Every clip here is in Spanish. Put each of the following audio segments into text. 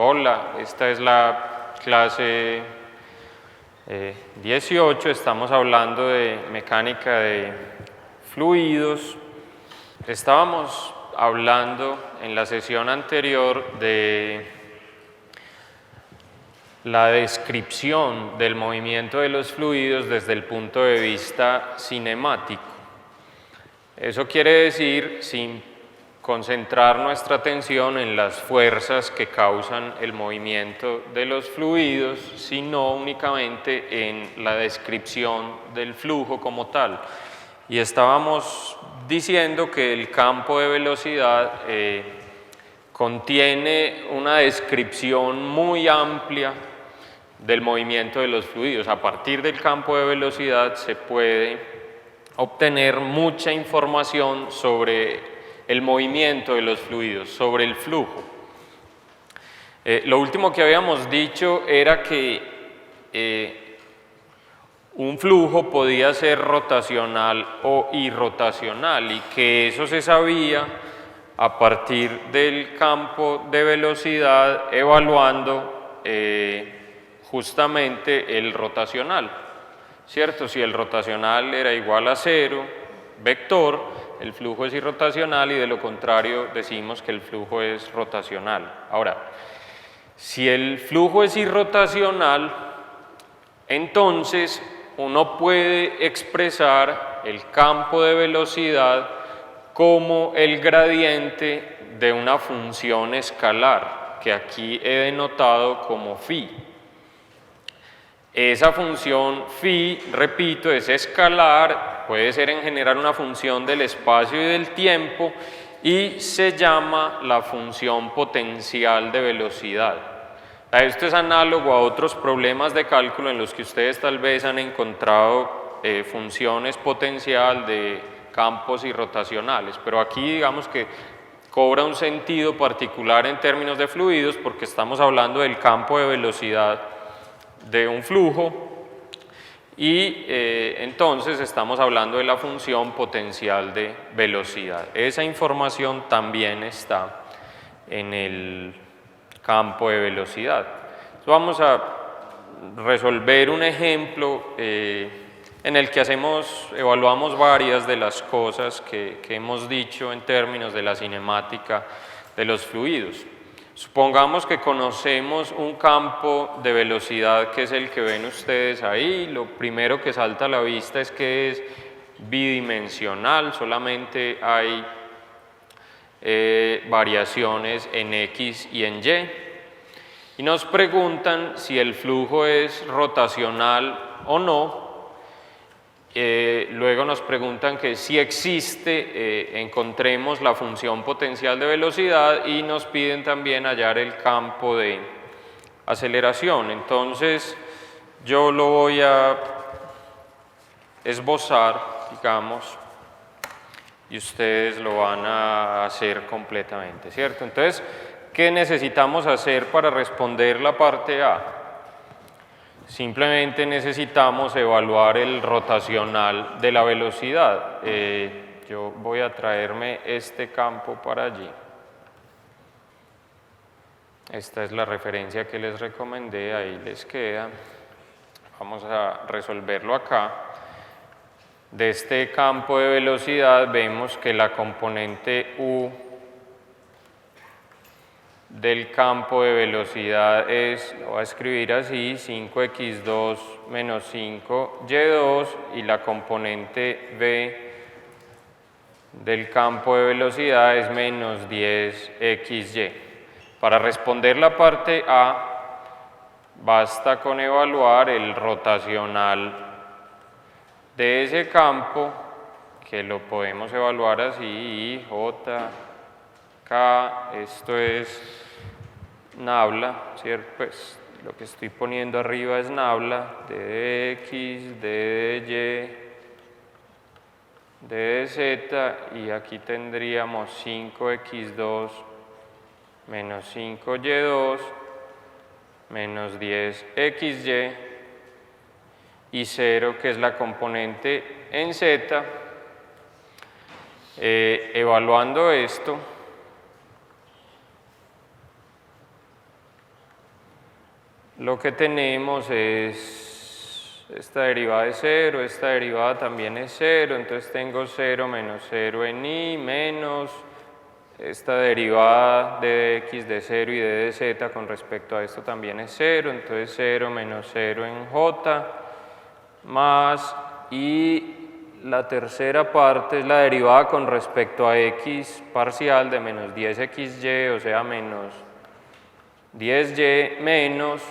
Hola, esta es la clase 18, estamos hablando de mecánica de fluidos. Estábamos hablando en la sesión anterior de la descripción del movimiento de los fluidos desde el punto de vista cinemático. Eso quiere decir, sin concentrar nuestra atención en las fuerzas que causan el movimiento de los fluidos, sino únicamente en la descripción del flujo como tal. Y estábamos diciendo que el campo de velocidad contiene una descripción muy amplia del movimiento de los fluidos. A partir del campo de velocidad se puede obtener mucha información sobre el movimiento de los fluidos, sobre el flujo. Lo último que habíamos dicho era que un flujo podía ser rotacional o irrotacional y que eso se sabía a partir del campo de velocidad evaluando justamente el rotacional, ¿cierto? Si el rotacional era igual a 0, vector, el flujo es irrotacional y de lo contrario decimos que el flujo es rotacional. Ahora, si el flujo es irrotacional, entonces uno puede expresar el campo de velocidad como el gradiente de una función escalar, que aquí he denotado como phi. Esa función phi, repito, es escalar, puede ser en general una función del espacio y del tiempo y se llama la función potencial de velocidad. Esto es análogo a otros problemas de cálculo en los que ustedes tal vez han encontrado funciones potencial de campos irrotacionales, pero aquí digamos que cobra un sentido particular en términos de fluidos porque estamos hablando del campo de velocidad de un flujo y entonces estamos hablando de la función potencial de velocidad. Esa información también está en el campo de velocidad. Entonces vamos a resolver un ejemplo en el que evaluamos varias de las cosas que hemos dicho en términos de la cinemática de los fluidos. Supongamos que conocemos un campo de velocidad que es el que ven ustedes ahí. Lo primero que salta a la vista es que es bidimensional, solamente hay variaciones en X y en Y. Y nos preguntan si el flujo es rotacional o no. Luego nos preguntan que si existe, encontremos la función potencial de velocidad y nos piden también hallar el campo de aceleración. Entonces yo lo voy a esbozar, digamos, y ustedes lo van a hacer completamente, ¿cierto? Entonces, ¿qué necesitamos hacer para responder la parte A? Simplemente necesitamos evaluar el rotacional de la velocidad. Yo voy a traerme este campo para allí. Esta es la referencia que les recomendé, ahí les queda. Vamos a resolverlo acá. De este campo de velocidad vemos que la componente U del campo de velocidad es, lo voy a escribir así, 5x2 menos 5y2 y la componente B del campo de velocidad es menos 10xy. Para responder la parte A basta con evaluar el rotacional de ese campo, que lo podemos evaluar así, I, J, K, esto es nabla, ¿cierto? Pues lo que estoy poniendo arriba es nabla, D de X, D de Y, D de Z, y aquí tendríamos 5x2 menos 5y2 menos 10xy y 0, que es la componente en Z. Evaluando esto, lo que tenemos es esta derivada es 0, esta derivada también es 0, entonces tengo 0 menos 0 en i menos esta derivada de x de 0 y de z con respecto a esto también es 0, entonces 0 menos 0 en j más, y la tercera parte es la derivada con respecto a x parcial de menos 10xy, o sea, menos 10y menos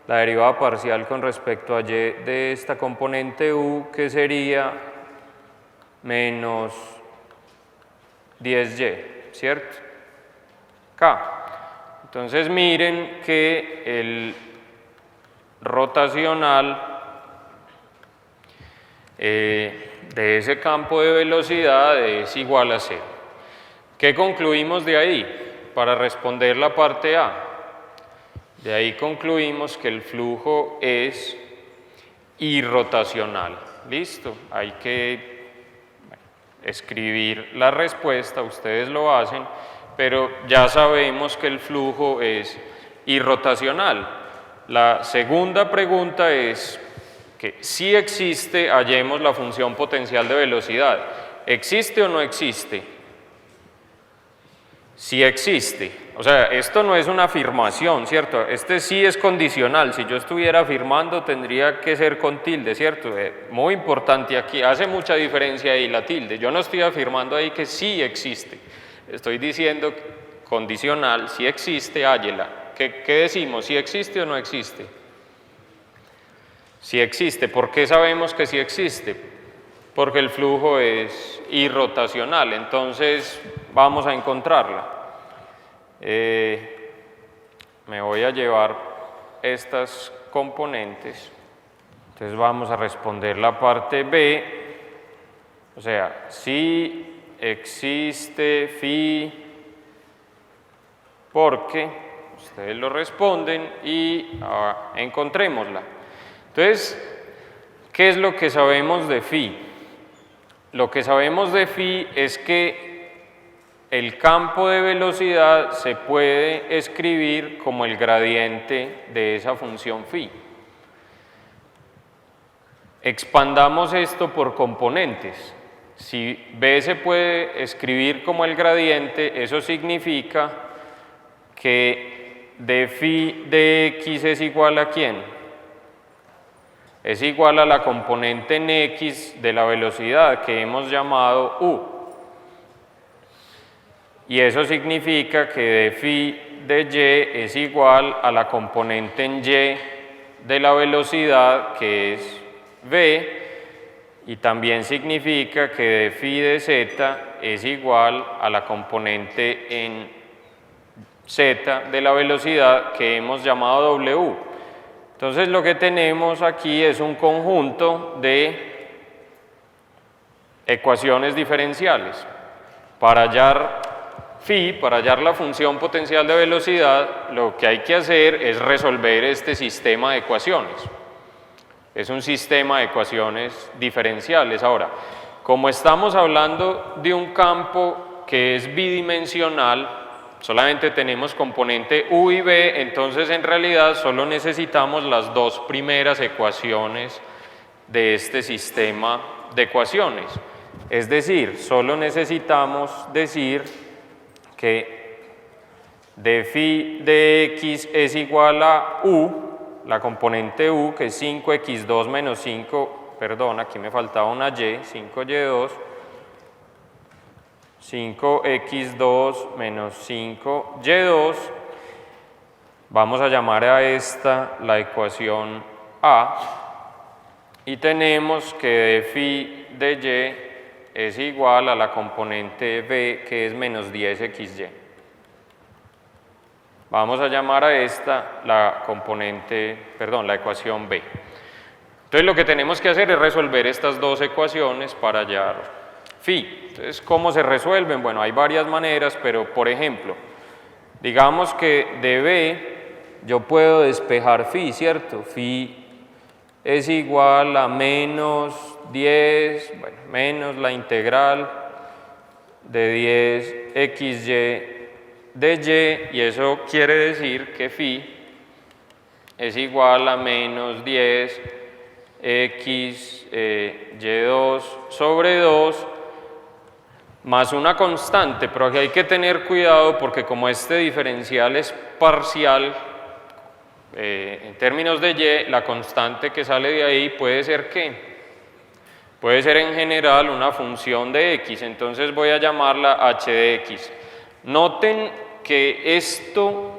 la derivada parcial con respecto a y de esta componente u, que sería menos 10y, ¿cierto? Acá. Entonces miren que el rotacional de ese campo de velocidad es igual a 0. ¿Qué concluimos de ahí? Para responder la parte A. De ahí concluimos que el flujo es irrotacional. ¿Listo? Hay que escribir la respuesta, ustedes lo hacen, pero ya sabemos que el flujo es irrotacional. La segunda pregunta es que si existe, hallemos la función potencial de velocidad. ¿Existe o no existe? Sí existe. O sea, esto no es una afirmación, ¿cierto? Este sí es condicional. Si yo estuviera afirmando, tendría que ser con tilde, ¿cierto? Muy importante aquí, hace mucha diferencia ahí la tilde. Yo no estoy afirmando ahí que sí existe. Estoy diciendo condicional, si existe, hállela. ¿Qué decimos? ¿Si existe o no existe? Si existe. ¿Por qué sabemos que sí existe? Porque el flujo es irrotacional, entonces vamos a encontrarla. Me voy a llevar estas componentes, entonces vamos a responder la parte B, o sea, si existe phi, porque ustedes lo responden y encontrémosla. Entonces, ¿qué es lo que sabemos de phi? Lo que sabemos de phi es que el campo de velocidad se puede escribir como el gradiente de esa función phi. Expandamos esto por componentes. Si B se puede escribir como el gradiente, eso significa que de phi de x es igual a ¿quién? Es igual a la componente en x de la velocidad que hemos llamado u. Y eso significa que de phi de y es igual a la componente en y de la velocidad que es v, y también significa que de phi de z es igual a la componente en z de la velocidad que hemos llamado w. Entonces lo que tenemos aquí es un conjunto de ecuaciones diferenciales. Para hallar phi, para hallar la función potencial de velocidad, lo que hay que hacer es resolver este sistema de ecuaciones. Es un sistema de ecuaciones diferenciales. Ahora, como estamos hablando de un campo que es bidimensional, solamente tenemos componente u y b, entonces en realidad solo necesitamos las dos primeras ecuaciones de este sistema de ecuaciones. Es decir, solo necesitamos decir que de phi de x es igual a u, la componente u, que es 5x2 menos 5, perdón, aquí me faltaba una y, 5y2, 5x2 menos 5y2, vamos a llamar a esta la ecuación A, y tenemos que de phi de y es igual a la componente b, que es menos 10xy. Vamos a llamar a esta la componente, perdón, la ecuación b. Entonces lo que tenemos que hacer es resolver estas dos ecuaciones para hallar phi. Entonces, ¿cómo se resuelven? Bueno, hay varias maneras, pero por ejemplo, digamos que de b yo puedo despejar phi, ¿cierto? Phi es igual a menos 10, bueno, menos la integral de 10xy de y, eso quiere decir que phi es igual a menos 10 x y2 sobre 2 más una constante, pero aquí hay que tener cuidado porque como este diferencial es parcial, en términos de y, la constante que sale de ahí puede ser ¿qué? Puede ser en general una función de x, entonces voy a llamarla h de x. Noten que esto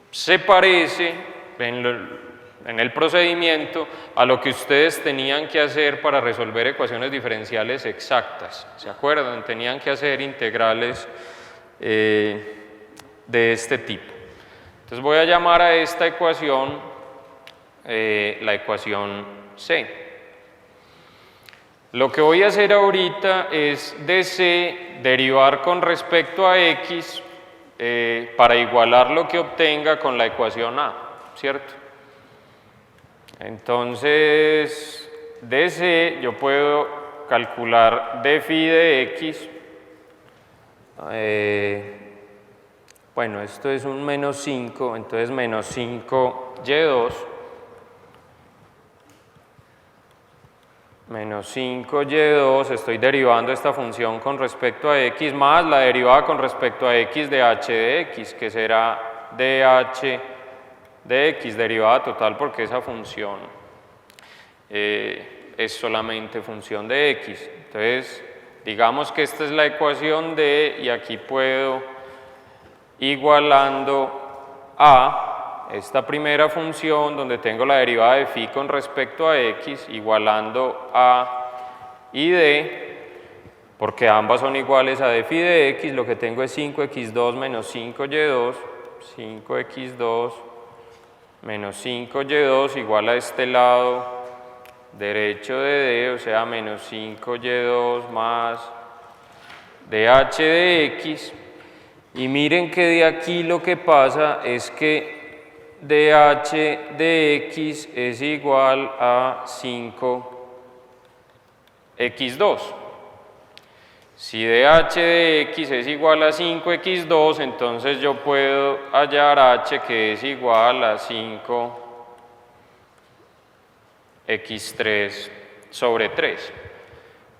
se parece en el procedimiento a lo que ustedes tenían que hacer para resolver ecuaciones diferenciales exactas. ¿Se acuerdan? Tenían que hacer integrales de este tipo. Entonces voy a llamar a esta ecuación la ecuación C. Lo que voy a hacer ahorita es de C derivar con respecto a x para igualar lo que obtenga con la ecuación A, ¿cierto? Entonces, de C yo puedo calcular d phi de x. Bueno, esto es un menos 5, entonces menos 5y2 menos 5y2, estoy derivando esta función con respecto a x más la derivada con respecto a x de h de x, que será dh de x, derivada total porque esa función es solamente función de x. Entonces, digamos que esta es la ecuación de, y aquí puedo, igualando a esta primera función donde tengo la derivada de phi con respecto a x, igualando a y d, porque ambas son iguales a d phi de x, lo que tengo es 5x2 menos 5y2, 5x2 menos 5y2 igual a este lado derecho de d, o sea, menos 5y2 más dh de x. Y miren que de aquí lo que pasa es que dh de x es igual a 5x2. Si dh de x es igual a 5x2, entonces yo puedo hallar h que es igual a 5x3 sobre 3.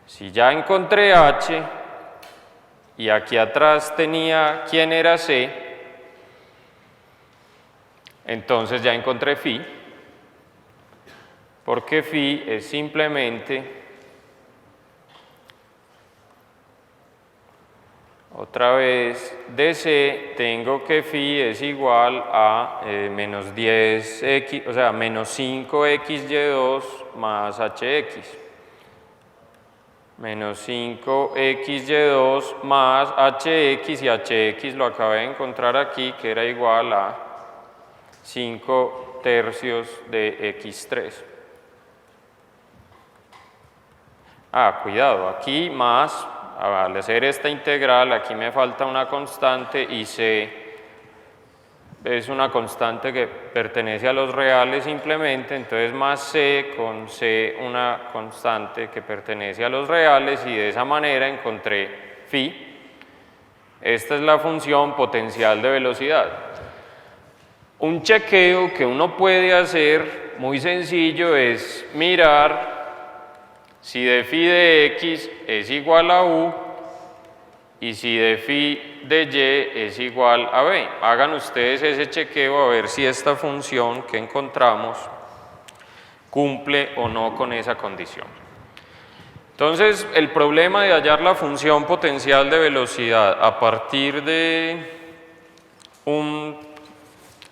Si ya encontré h y aquí atrás tenía quién era c, entonces ya encontré phi, porque phi es simplemente, otra vez, de c, tengo que phi es igual a menos 10x, o sea, menos 5xy2 más hx. Menos 5xy2 más hx, y hx lo acabé de encontrar aquí, que era igual a 5 tercios de x3. Cuidado, aquí más, al hacer esta integral, aquí me falta una constante y c es una constante que pertenece a los reales simplemente, entonces más c con c una constante que pertenece a los reales, y de esa manera encontré phi. Esta es la función potencial de velocidad. Un chequeo que uno puede hacer muy sencillo es mirar si de phi de x es igual a u y si de phi de y es igual a b. Hagan ustedes ese chequeo a ver si esta función que encontramos cumple o no con esa condición. Entonces, el problema de hallar la función potencial de velocidad a partir de un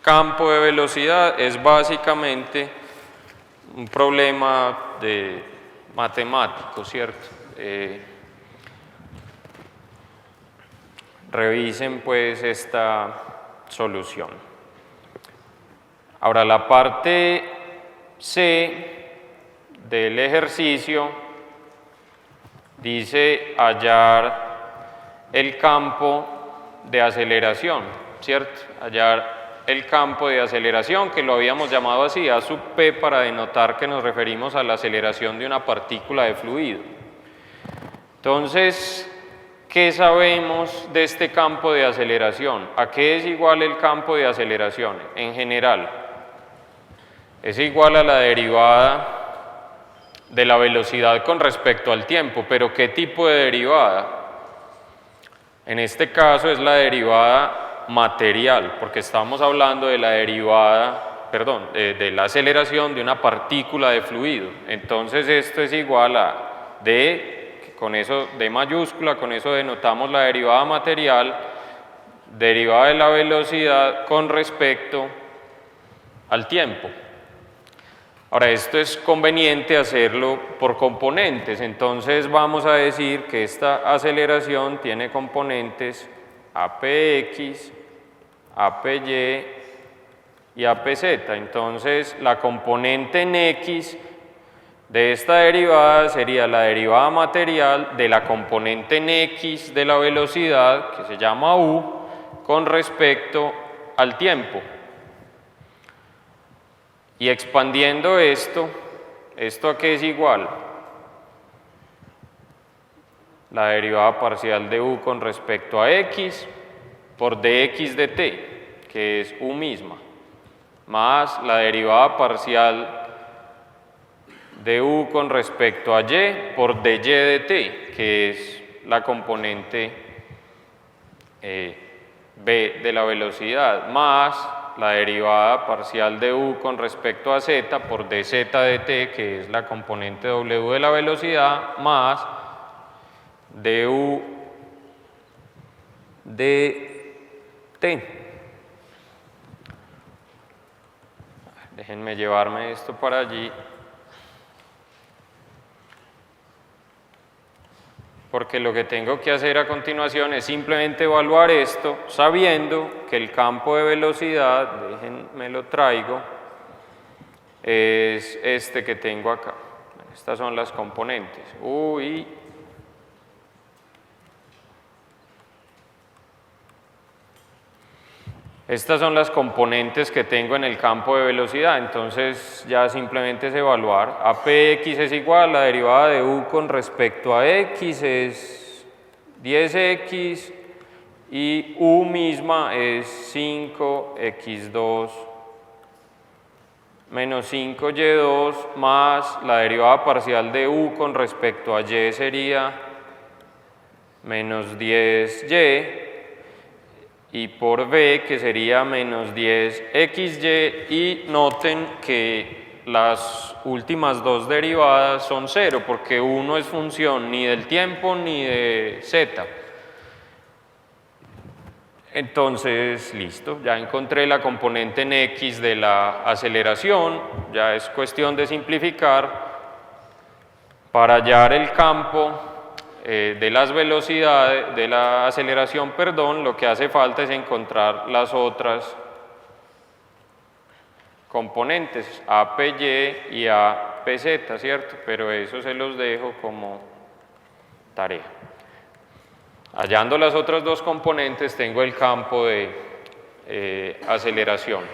campo de velocidad es básicamente un problema de matemático, ¿cierto? Revisen pues esta solución. Ahora la parte C del ejercicio dice hallar el campo de aceleración, ¿cierto? Hallar el campo de aceleración, que lo habíamos llamado así, A sub p, para denotar que nos referimos a la aceleración de una partícula de fluido. Entonces, ¿qué sabemos de este campo de aceleración? ¿A qué es igual el campo de aceleración en general? es igual a la derivada de la velocidad con respecto al tiempo. ¿Pero qué tipo de derivada? En este caso es la derivada material, porque estamos hablando de la derivada, perdón, de la aceleración de una partícula de fluido. Entonces esto es igual a d, con eso d mayúscula, con eso denotamos la derivada material, derivada de la velocidad con respecto al tiempo. Ahora, esto es conveniente hacerlo por componentes, entonces vamos a decir que esta aceleración tiene componentes APX, APY y APZ. Entonces, la componente en X de esta derivada sería la derivada material de la componente en X de la velocidad, que se llama U, con respecto al tiempo. Y expandiendo ¿esto a qué es igual? La derivada parcial de U con respecto a X por dx de t, que es U misma, más la derivada parcial de U con respecto a Y por dy de t, que es la componente B de la velocidad, más la derivada parcial de U con respecto a Z por dz de t, que es la componente W de la velocidad, más du de t. Déjenme llevarme esto para allí, porque lo que tengo que hacer a continuación es simplemente evaluar esto, sabiendo que el campo de velocidad, déjenme lo traigo, es este que tengo acá. Estas son las componentes, U y estas son las componentes que tengo en el campo de velocidad, entonces ya simplemente es evaluar. APX es igual, la derivada de U con respecto a X es 10X y U misma es 5X2 menos 5Y2 más la derivada parcial de U con respecto a Y sería menos 10Y. Y por B, que sería menos 10xy, y noten que las últimas dos derivadas son 0, porque U no es función ni del tiempo ni de z. Entonces, listo, ya encontré la componente en X de la aceleración, ya es cuestión de simplificar. Para hallar el campo de las velocidades, de la aceleración, perdón, lo que hace falta es encontrar las otras componentes, APY y APZ, ¿cierto? Pero eso se los dejo como tarea. Hallando las otras dos componentes, tengo el campo de aceleración.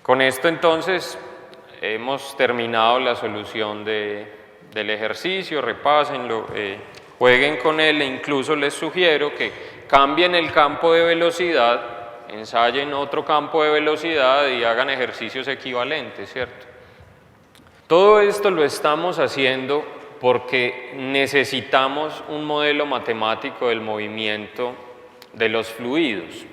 Con esto, entonces, hemos terminado la solución del ejercicio, repásenlo, jueguen con él e incluso les sugiero que cambien el campo de velocidad, ensayen otro campo de velocidad y hagan ejercicios equivalentes, ¿cierto? Todo esto lo estamos haciendo porque necesitamos un modelo matemático del movimiento de los fluidos.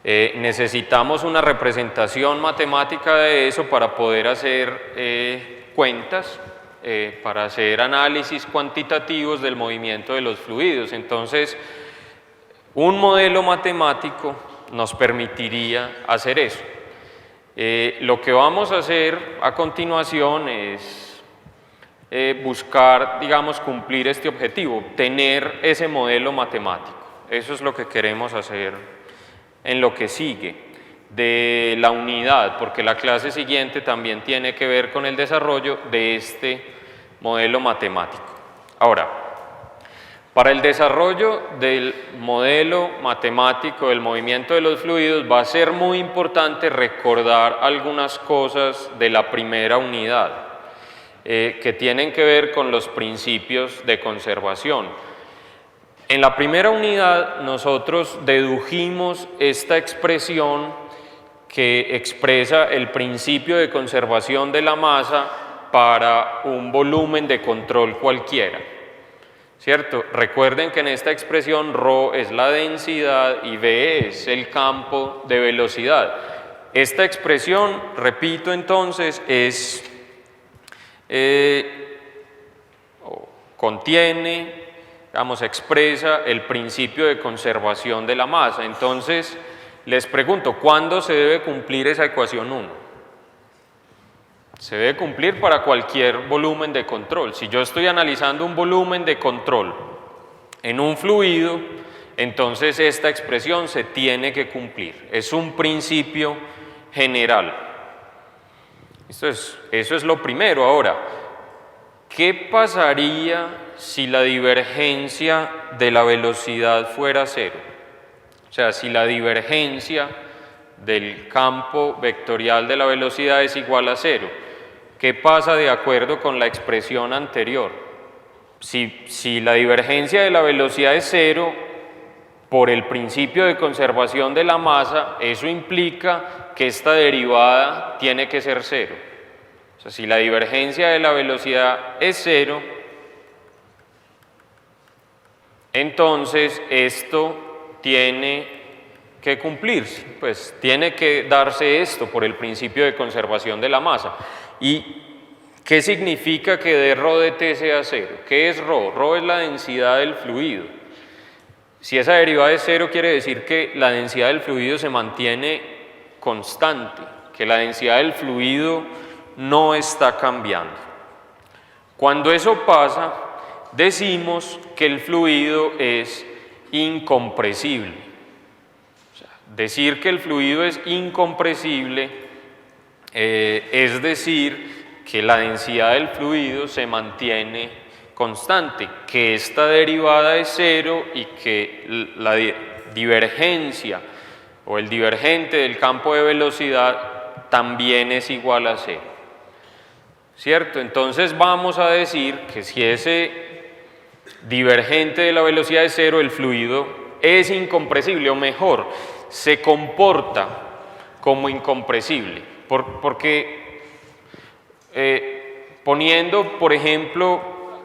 Necesitamos una representación matemática de eso para poder hacer cuentas, para hacer análisis cuantitativos del movimiento de los fluidos. Entonces, un modelo matemático nos permitiría hacer eso. Lo que vamos a hacer a continuación es buscar, digamos, cumplir este objetivo, tener ese modelo matemático. Eso es lo que queremos hacer en lo que sigue de la unidad, porque la clase siguiente también tiene que ver con el desarrollo de este modelo matemático. Ahora, para el desarrollo del modelo matemático del movimiento de los fluidos va a ser muy importante recordar algunas cosas de la primera unidad que tienen que ver con los principios de conservación. En la primera unidad nosotros dedujimos esta expresión que expresa el principio de conservación de la masa para un volumen de control cualquiera, ¿cierto? Recuerden que en esta expresión ρ es la densidad y v es el campo de velocidad. Esta expresión, repito entonces, contiene, digamos, expresa el principio de conservación de la masa. Entonces, les pregunto, ¿cuándo se debe cumplir esa ecuación 1? Se debe cumplir para cualquier volumen de control. Si yo estoy analizando un volumen de control en un fluido, entonces esta expresión se tiene que cumplir. Es un principio general. Eso es lo primero. Ahora, ¿qué pasaría si la divergencia de la velocidad fuera cero? O sea, si la divergencia del campo vectorial de la velocidad es igual a cero. ¿Qué pasa de acuerdo con la expresión anterior? Si la divergencia de la velocidad es cero, por el principio de conservación de la masa, eso implica que esta derivada tiene que ser cero. O sea, si la divergencia de la velocidad es cero, entonces esto tiene que cumplirse, pues tiene que darse esto por el principio de conservación de la masa. ¿Y qué significa que d ρ de t sea cero? ¿Qué es ρ? ρ es la densidad del fluido. Si esa derivada es cero, quiere decir que la densidad del fluido se mantiene constante, que la densidad del fluido no está cambiando. Cuando eso pasa, decimos que el fluido es incompresible. O sea, decir que el fluido es incompresible es decir que la densidad del fluido se mantiene constante, que esta derivada es cero y que la divergencia o el divergente del campo de velocidad también es igual a cero, ¿cierto? Entonces vamos a decir que si ese divergente de la velocidad es cero, el fluido es incompresible, o mejor, se comporta como incompresible, porque poniendo, por ejemplo,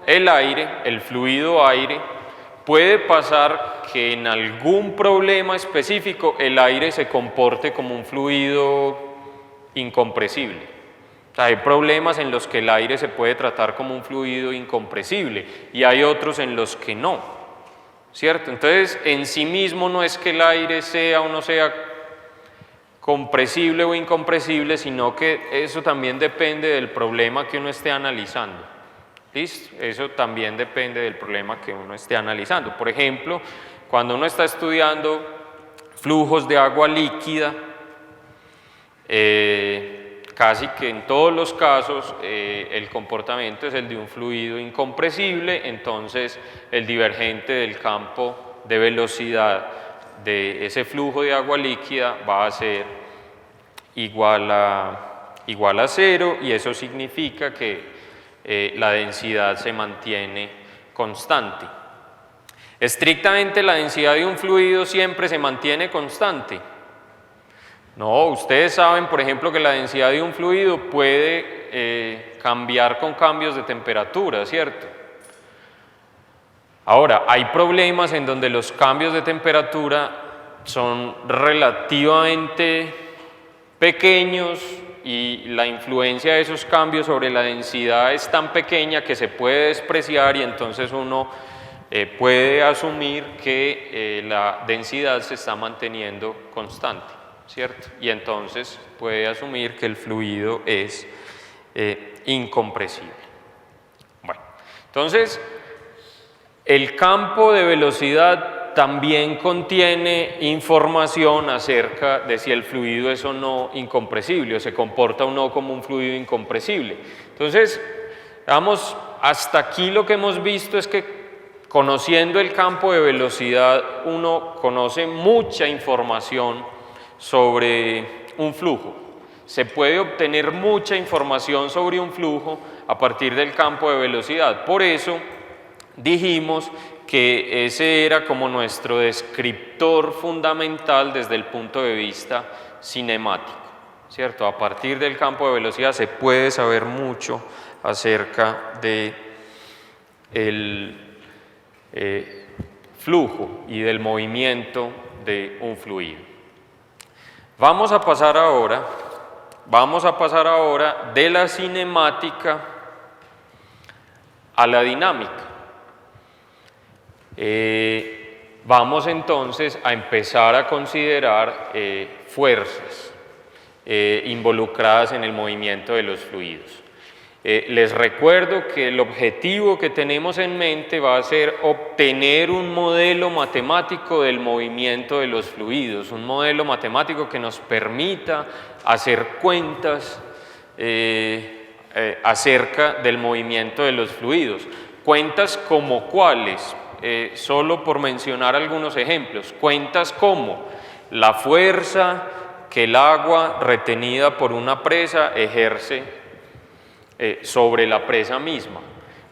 el aire, el fluido aire, puede pasar que en algún problema específico el aire se comporte como un fluido incompresible. O sea, hay problemas en los que el aire se puede tratar como un fluido incompresible y hay otros en los que no, ¿cierto? Entonces, en sí mismo no es que el aire sea o no sea compresible o incompresible, sino que eso también depende del problema que uno esté analizando. ¿Listo? Eso también depende del problema que uno esté analizando. Por ejemplo, cuando uno está estudiando flujos de agua líquida, casi que en todos los casos el comportamiento es el de un fluido incompresible, entonces el divergente del campo de velocidad de ese flujo de agua líquida va a ser igual a cero, y eso significa que la densidad se mantiene constante. Estrictamente, la densidad de un fluido siempre se mantiene constante. No, ustedes saben, por ejemplo, que la densidad de un fluido puede cambiar con cambios de temperatura, ¿cierto? Ahora, hay problemas en donde los cambios de temperatura son relativamente pequeños y la influencia de esos cambios sobre la densidad es tan pequeña que se puede despreciar, y entonces uno puede asumir que la densidad se está manteniendo constante, ¿cierto? Y entonces puede asumir que el fluido es incompresible. Bueno, entonces el campo de velocidad también contiene información acerca de si el fluido es o no incompresible, o se comporta o no como un fluido incompresible. Entonces, vamos, hasta aquí lo que hemos visto es que conociendo el campo de velocidad uno conoce mucha información sobre un flujo. Se puede obtener mucha información sobre un flujo a partir del campo de velocidad. Por eso dijimos que ese era como nuestro descriptor fundamental desde el punto de vista cinemático, ¿cierto? A partir del campo de velocidad se puede saber mucho acerca de el flujo y del movimiento de un fluido. Vamos a pasar ahora de la cinemática a la dinámica. Vamos entonces a empezar a considerar fuerzas involucradas en el movimiento de los fluidos. Les recuerdo que el objetivo que tenemos en mente va a ser obtener un modelo matemático del movimiento de los fluidos, un modelo matemático que nos permita hacer cuentas acerca del movimiento de los fluidos. Cuentas como cuáles, solo por mencionar algunos ejemplos, cuentas como la fuerza que el agua retenida por una presa ejerce sobre la presa misma,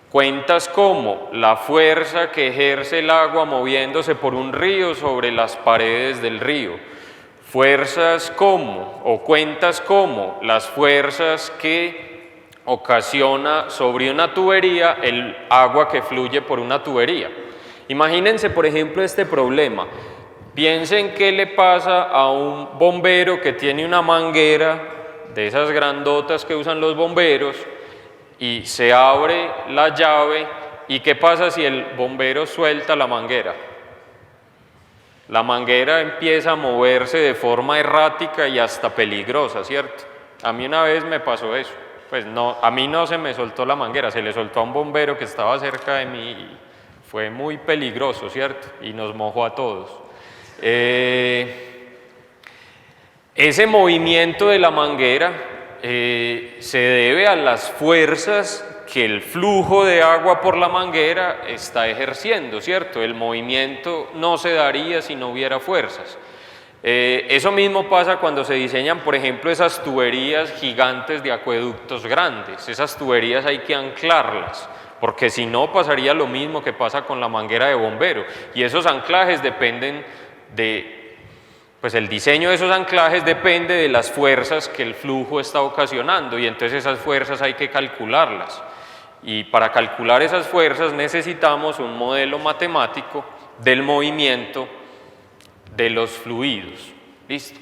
cuentas como la fuerza que ejerce el agua moviéndose por un río sobre las paredes del río, fuerzas como o cuentas como las fuerzas que ocasiona sobre una tubería el agua que fluye por una tubería. Imagínense, por ejemplo, este problema. Piensen qué le pasa a un bombero que tiene una manguera de esas grandotas que usan los bomberos y se abre la llave, y qué pasa si el bombero suelta la manguera. La manguera empieza a moverse de forma errática y hasta peligrosa, ¿cierto? A mí una vez me pasó eso. Pues no, a mí no se me soltó la manguera, se le soltó a un bombero que estaba cerca de mí y fue muy peligroso, ¿cierto? Y nos mojó a todos. Ese movimiento de la manguera se debe a las fuerzas que el flujo de agua por la manguera está ejerciendo, ¿cierto? El movimiento no se daría si no hubiera fuerzas. Eso mismo pasa cuando se diseñan, por ejemplo, esas tuberías gigantes de acueductos grandes. Esas tuberías hay que anclarlas, porque si no pasaría lo mismo que pasa con la manguera de bombero. Y esos anclajes dependen pues el diseño de esos anclajes depende de las fuerzas que el flujo está ocasionando, y entonces esas fuerzas hay que calcularlas. Y para calcular esas fuerzas necesitamos un modelo matemático del movimiento de los fluidos. ¿Listo?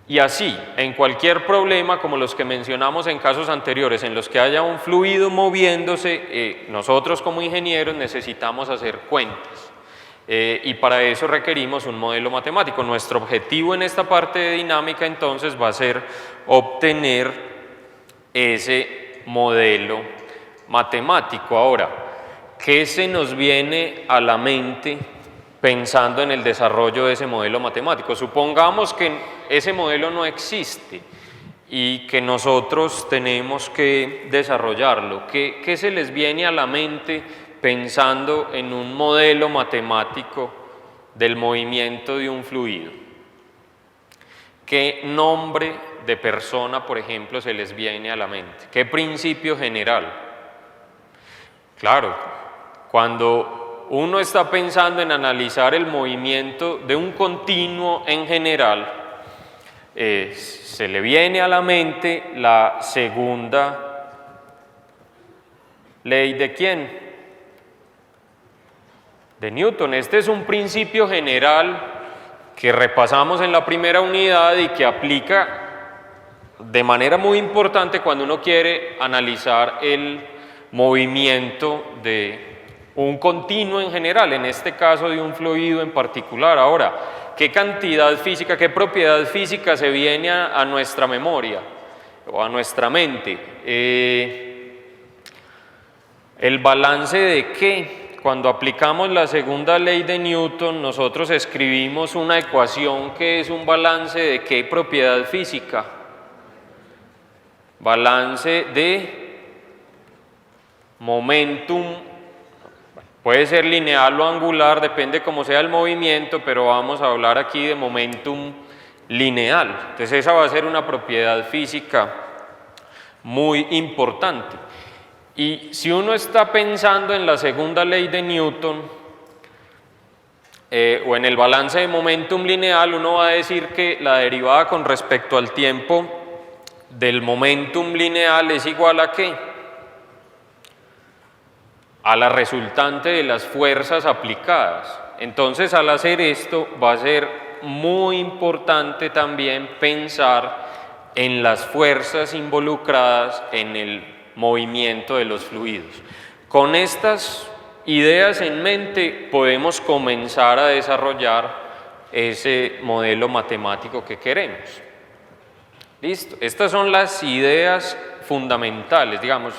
Y así, en cualquier problema como los que mencionamos en casos anteriores, en los que haya un fluido moviéndose, nosotros como ingenieros necesitamos hacer cuentas. Y para eso requerimos un modelo matemático. Nuestro objetivo en esta parte de dinámica entonces va a ser obtener ese modelo matemático. Ahora, ¿qué se nos viene a la mente pensando en el desarrollo de ese modelo matemático? Supongamos que ese modelo no existe y que nosotros tenemos que desarrollarlo. ¿Qué se les viene a la mente pensando en un modelo matemático del movimiento de un fluido? ¿Qué nombre de persona, por ejemplo, se les viene a la mente? ¿Qué principio general? Claro, cuando uno está pensando en analizar el movimiento de un continuo en general, se le viene a la mente la segunda ley ¿de quién? De Newton. Este es un principio general que repasamos en la primera unidad y que aplica de manera muy importante cuando uno quiere analizar el movimiento de un continuo en general, en este caso de un fluido en particular. Ahora, ¿qué cantidad física, qué propiedad física se viene a nuestra memoria o a nuestra mente? ¿El balance de qué? Cuando aplicamos la segunda ley de Newton, nosotros escribimos una ecuación que es un balance de qué propiedad física. Balance de momentum, puede ser lineal o angular, depende cómo sea el movimiento, pero vamos a hablar aquí de momentum lineal. Entonces esa va a ser una propiedad física muy importante. Y si uno está pensando en la segunda ley de Newton, o en el balance de momentum lineal, uno va a decir que la derivada con respecto al tiempo del momentum lineal es igual a ¿qué? A la resultante de las fuerzas aplicadas. Entonces, al hacer esto, va a ser muy importante también pensar en las fuerzas involucradas en el movimiento de los fluidos. Con estas ideas en mente podemos comenzar a desarrollar ese modelo matemático que queremos. ¿Listo? Estas son las ideas fundamentales, digamos,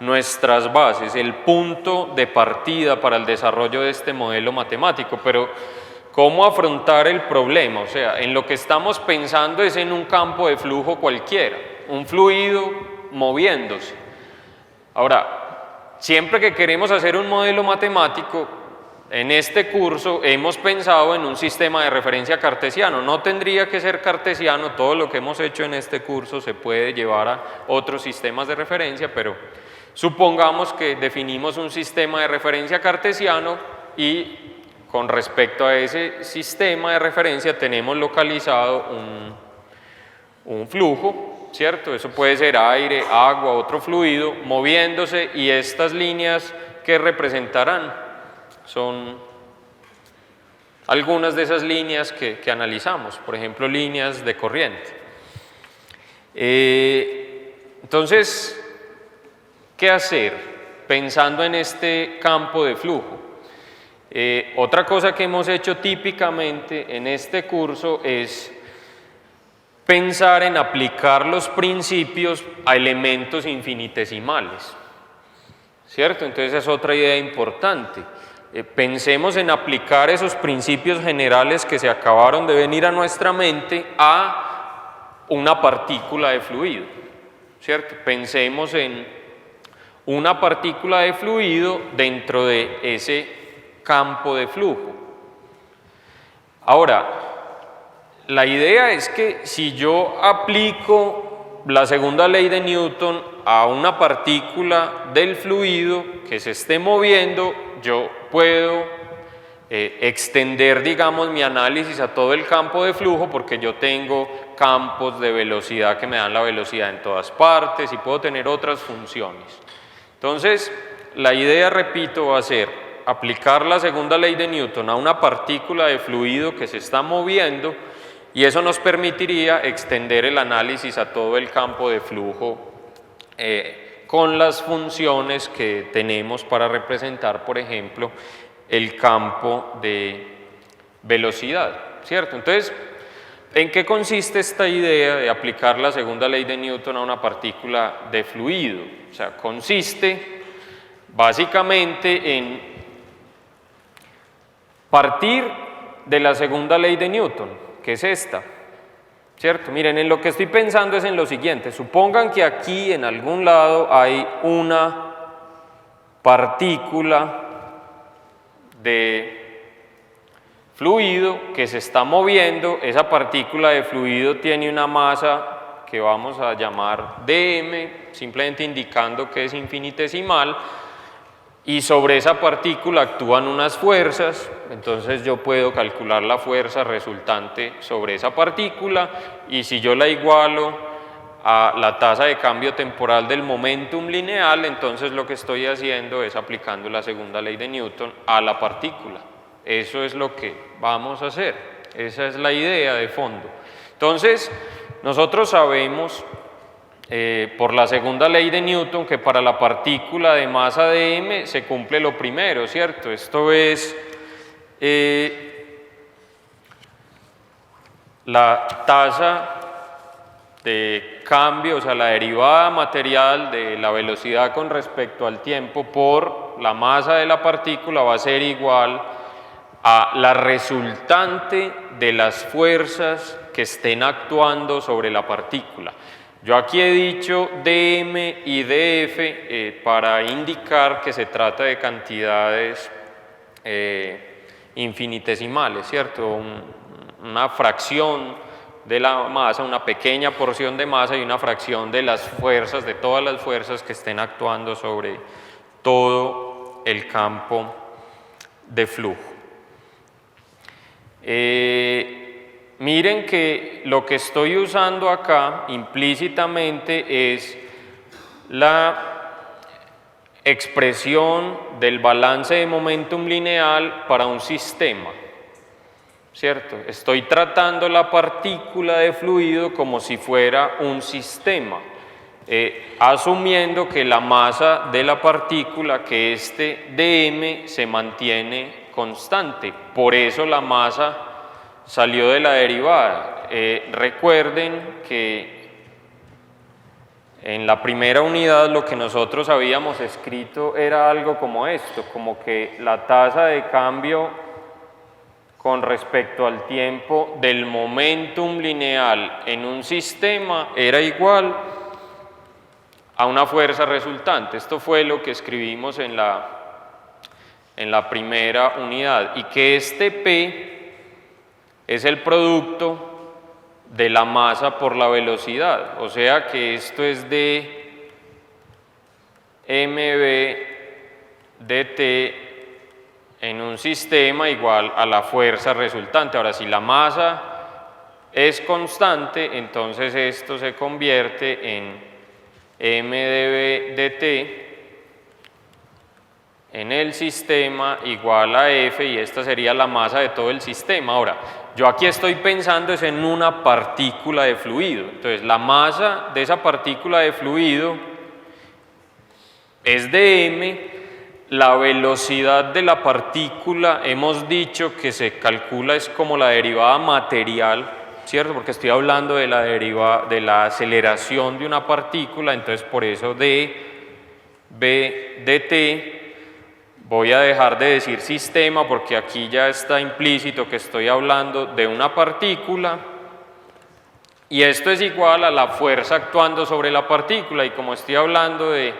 nuestras bases, el punto de partida para el desarrollo de este modelo matemático, pero ¿cómo afrontar el problema? O sea, en lo que estamos pensando es en un campo de flujo cualquiera, un fluido moviéndose. Ahora, siempre que queremos hacer un modelo matemático, en este curso hemos pensado en un sistema de referencia cartesiano. No tendría que ser cartesiano, todo lo que hemos hecho en este curso se puede llevar a otros sistemas de referencia, pero supongamos que definimos un sistema de referencia cartesiano y con respecto a ese sistema de referencia tenemos localizado un flujo, ¿cierto? Eso puede ser aire, agua, otro fluido, moviéndose, y estas líneas que representarán son algunas de esas líneas que analizamos, por ejemplo, líneas de corriente. Entonces, ¿qué hacer pensando en este campo de flujo? Otra cosa que hemos hecho típicamente en este curso es pensar en aplicar los principios a elementos infinitesimales, ¿cierto? Entonces es otra idea importante. Pensemos en aplicar esos principios generales que se acabaron de venir a nuestra mente a una partícula de fluido, ¿cierto? Pensemos en una partícula de fluido dentro de ese campo de flujo. Ahora, la idea es que si yo aplico la segunda ley de Newton a una partícula del fluido que se esté moviendo, yo puedo extender, digamos, mi análisis a todo el campo de flujo, porque yo tengo campos de velocidad que me dan la velocidad en todas partes y puedo tener otras funciones. Entonces, la idea, repito, va a ser aplicar la segunda ley de Newton a una partícula de fluido que se está moviendo, y eso nos permitiría extender el análisis a todo el campo de flujo con las funciones que tenemos para representar, por ejemplo, el campo de velocidad, ¿cierto? Entonces, ¿en qué consiste esta idea de aplicar la segunda ley de Newton a una partícula de fluido? O sea, consiste básicamente en partir de la segunda ley de Newton, que es esta, ¿cierto? Miren, en lo que estoy pensando es en lo siguiente: supongan que aquí en algún lado hay una partícula de fluido que se está moviendo. Esa partícula de fluido tiene una masa que vamos a llamar dm, simplemente indicando que es infinitesimal, y sobre esa partícula actúan unas fuerzas. Entonces yo puedo calcular la fuerza resultante sobre esa partícula, y si yo la igualo a la tasa de cambio temporal del momentum lineal, entonces lo que estoy haciendo es aplicando la segunda ley de Newton a la partícula. Eso es lo que vamos a hacer, esa es la idea de fondo. Entonces, nosotros sabemos por la segunda ley de Newton que para la partícula de masa dm se cumple lo primero, ¿cierto? Esto es la tasa de cambio, o sea, la derivada material de la velocidad con respecto al tiempo por la masa de la partícula va a ser igual a la resultante de las fuerzas que estén actuando sobre la partícula. Yo aquí he dicho dm y df para indicar que se trata de cantidades infinitesimales, ¿cierto? Una fracción de la masa, una pequeña porción de masa y una fracción de las fuerzas, de todas las fuerzas que estén actuando sobre todo el campo de flujo. Miren que lo que estoy usando acá implícitamente es la expresión del balance de momentum lineal para un sistema, ¿cierto? Estoy tratando la partícula de fluido como si fuera un sistema, asumiendo que la masa de la partícula, que este dm, se mantiene constante. Por eso la masa salió de la derivada. Recuerden que en la primera unidad lo que nosotros habíamos escrito era algo como esto, como que la tasa de cambio con respecto al tiempo del momentum lineal en un sistema era igual a una fuerza resultante. Esto fue lo que escribimos en la primera unidad, y que este P es el producto de la masa por la velocidad, o sea que esto es de mv dt en un sistema igual a la fuerza resultante. Ahora, si la masa es constante, entonces esto se convierte en mdv dt en el sistema igual a F, y esta sería la masa de todo el sistema. Ahora, yo aquí estoy pensando es en una partícula de fluido, entonces la masa de esa partícula de fluido es de m, la velocidad de la partícula hemos dicho que se calcula es como la derivada material, ¿cierto? Porque estoy hablando de la aceleración de una partícula, entonces por eso dv dt. Voy a dejar de decir sistema porque aquí ya está implícito que estoy hablando de una partícula, y esto es igual a la fuerza actuando sobre la partícula, y como estoy hablando de,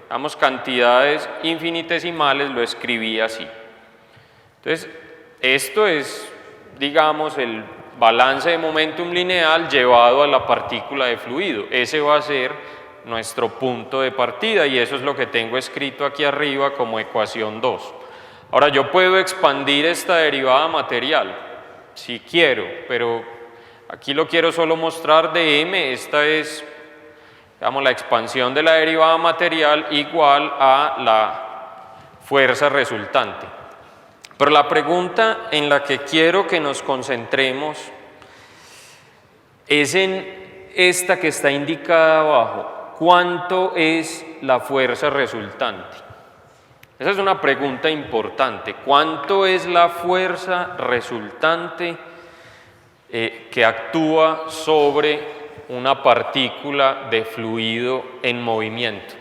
digamos, cantidades infinitesimales, lo escribí así. Entonces, esto es, digamos, el balance de momentum lineal llevado a la partícula de fluido. Ese va a ser nuestro punto de partida, y eso es lo que tengo escrito aquí arriba como ecuación 2. Ahora, yo puedo expandir esta derivada material si quiero, pero aquí lo quiero solo mostrar de m. Esta es, digamos, la expansión de la derivada material igual a la fuerza resultante. Pero la pregunta en la que quiero que nos concentremos es en esta que está indicada abajo. ¿Cuánto es la fuerza resultante? Esa es una pregunta importante. ¿Cuánto es la fuerza resultante que actúa sobre una partícula de fluido en movimiento?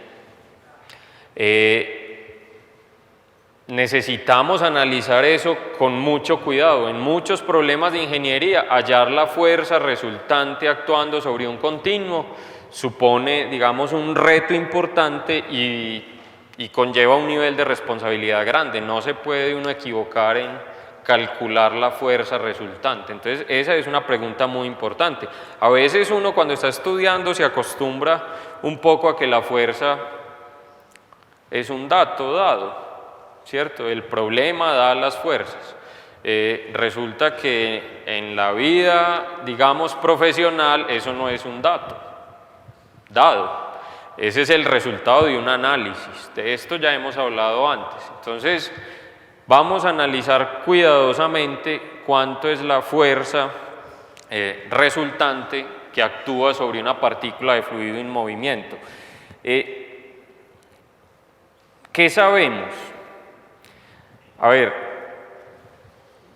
Necesitamos analizar eso con mucho cuidado. En muchos problemas de ingeniería, hallar la fuerza resultante actuando sobre un continuo supone, digamos, un reto importante y conlleva un nivel de responsabilidad grande. No se puede uno equivocar en calcular la fuerza resultante. Entonces, esa es una pregunta muy importante. A veces uno, cuando está estudiando, se acostumbra un poco a que la fuerza es un dato dado, ¿cierto? El problema da las fuerzas. Resulta que en la vida, digamos, profesional, eso no es un dato dado. Ese es el resultado de un análisis. De esto ya hemos hablado antes. Entonces, vamos a analizar cuidadosamente cuánto es la fuerza resultante que actúa sobre una partícula de fluido en movimiento. ¿Qué sabemos? A ver,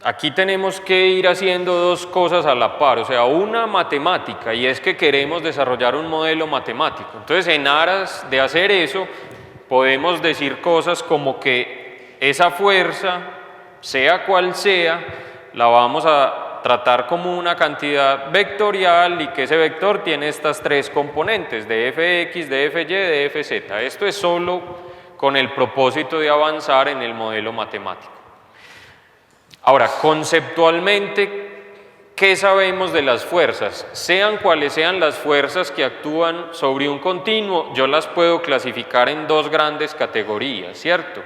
aquí tenemos que ir haciendo dos cosas a la par, o sea, una matemática, y es que queremos desarrollar un modelo matemático. Entonces, en aras de hacer eso, podemos decir cosas como que esa fuerza, sea cual sea, la vamos a tratar como una cantidad vectorial, y que ese vector tiene estas tres componentes, de fx, de fy, de fz. Esto es solo con el propósito de avanzar en el modelo matemático. Ahora, conceptualmente, ¿qué sabemos de las fuerzas? Sean cuales sean las fuerzas que actúan sobre un continuo, yo las puedo clasificar en dos grandes categorías, ¿cierto?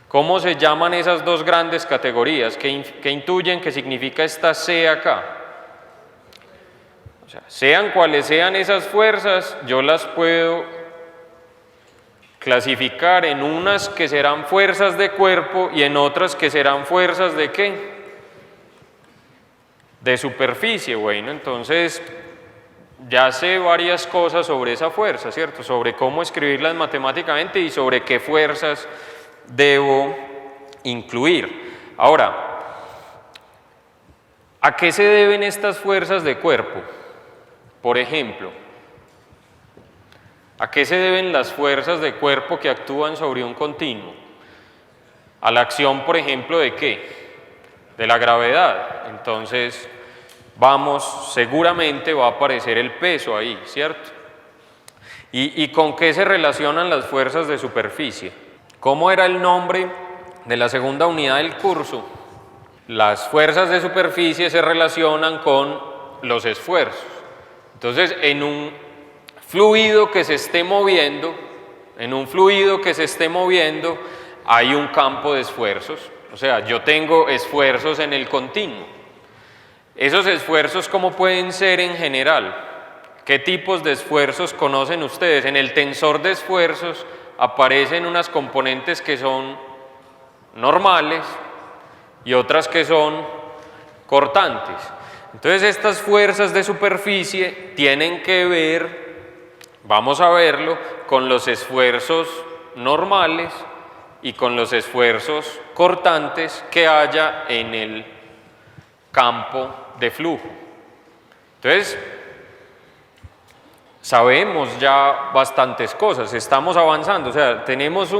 ¿Cómo se llaman esas dos grandes categorías? ¿Qué intuyen que significa esta C acá? O sea, sean cuales sean esas fuerzas, yo las puedo clasificar en unas que serán fuerzas de cuerpo y en otras que serán fuerzas de ¿qué? De superficie. Bueno, entonces ya sé varias cosas sobre esa fuerza, ¿cierto? Sobre cómo escribirlas matemáticamente y sobre qué fuerzas debo incluir. Ahora, ¿a qué se deben estas fuerzas de cuerpo? Por ejemplo, ¿a qué se deben las fuerzas de cuerpo que actúan sobre un continuo? A la acción, por ejemplo, ¿de qué? De la gravedad. Entonces, seguramente va a aparecer el peso ahí, ¿cierto? ¿Y con qué se relacionan las fuerzas de superficie? ¿Cómo era el nombre de la segunda unidad del curso? Las fuerzas de superficie se relacionan con los esfuerzos. Entonces, en un fluido que se esté moviendo, hay un campo de esfuerzos. O sea, yo tengo esfuerzos en el continuo. Esos esfuerzos, ¿cómo pueden ser en general? ¿Qué tipos de esfuerzos conocen ustedes? En el tensor de esfuerzos aparecen unas componentes que son normales y otras que son cortantes. Entonces, estas fuerzas de superficie tienen que ver, vamos a verlo, con los esfuerzos normales y con los esfuerzos cortantes que haya en el campo de flujo. Entonces, sabemos ya bastantes cosas, estamos avanzando, o sea,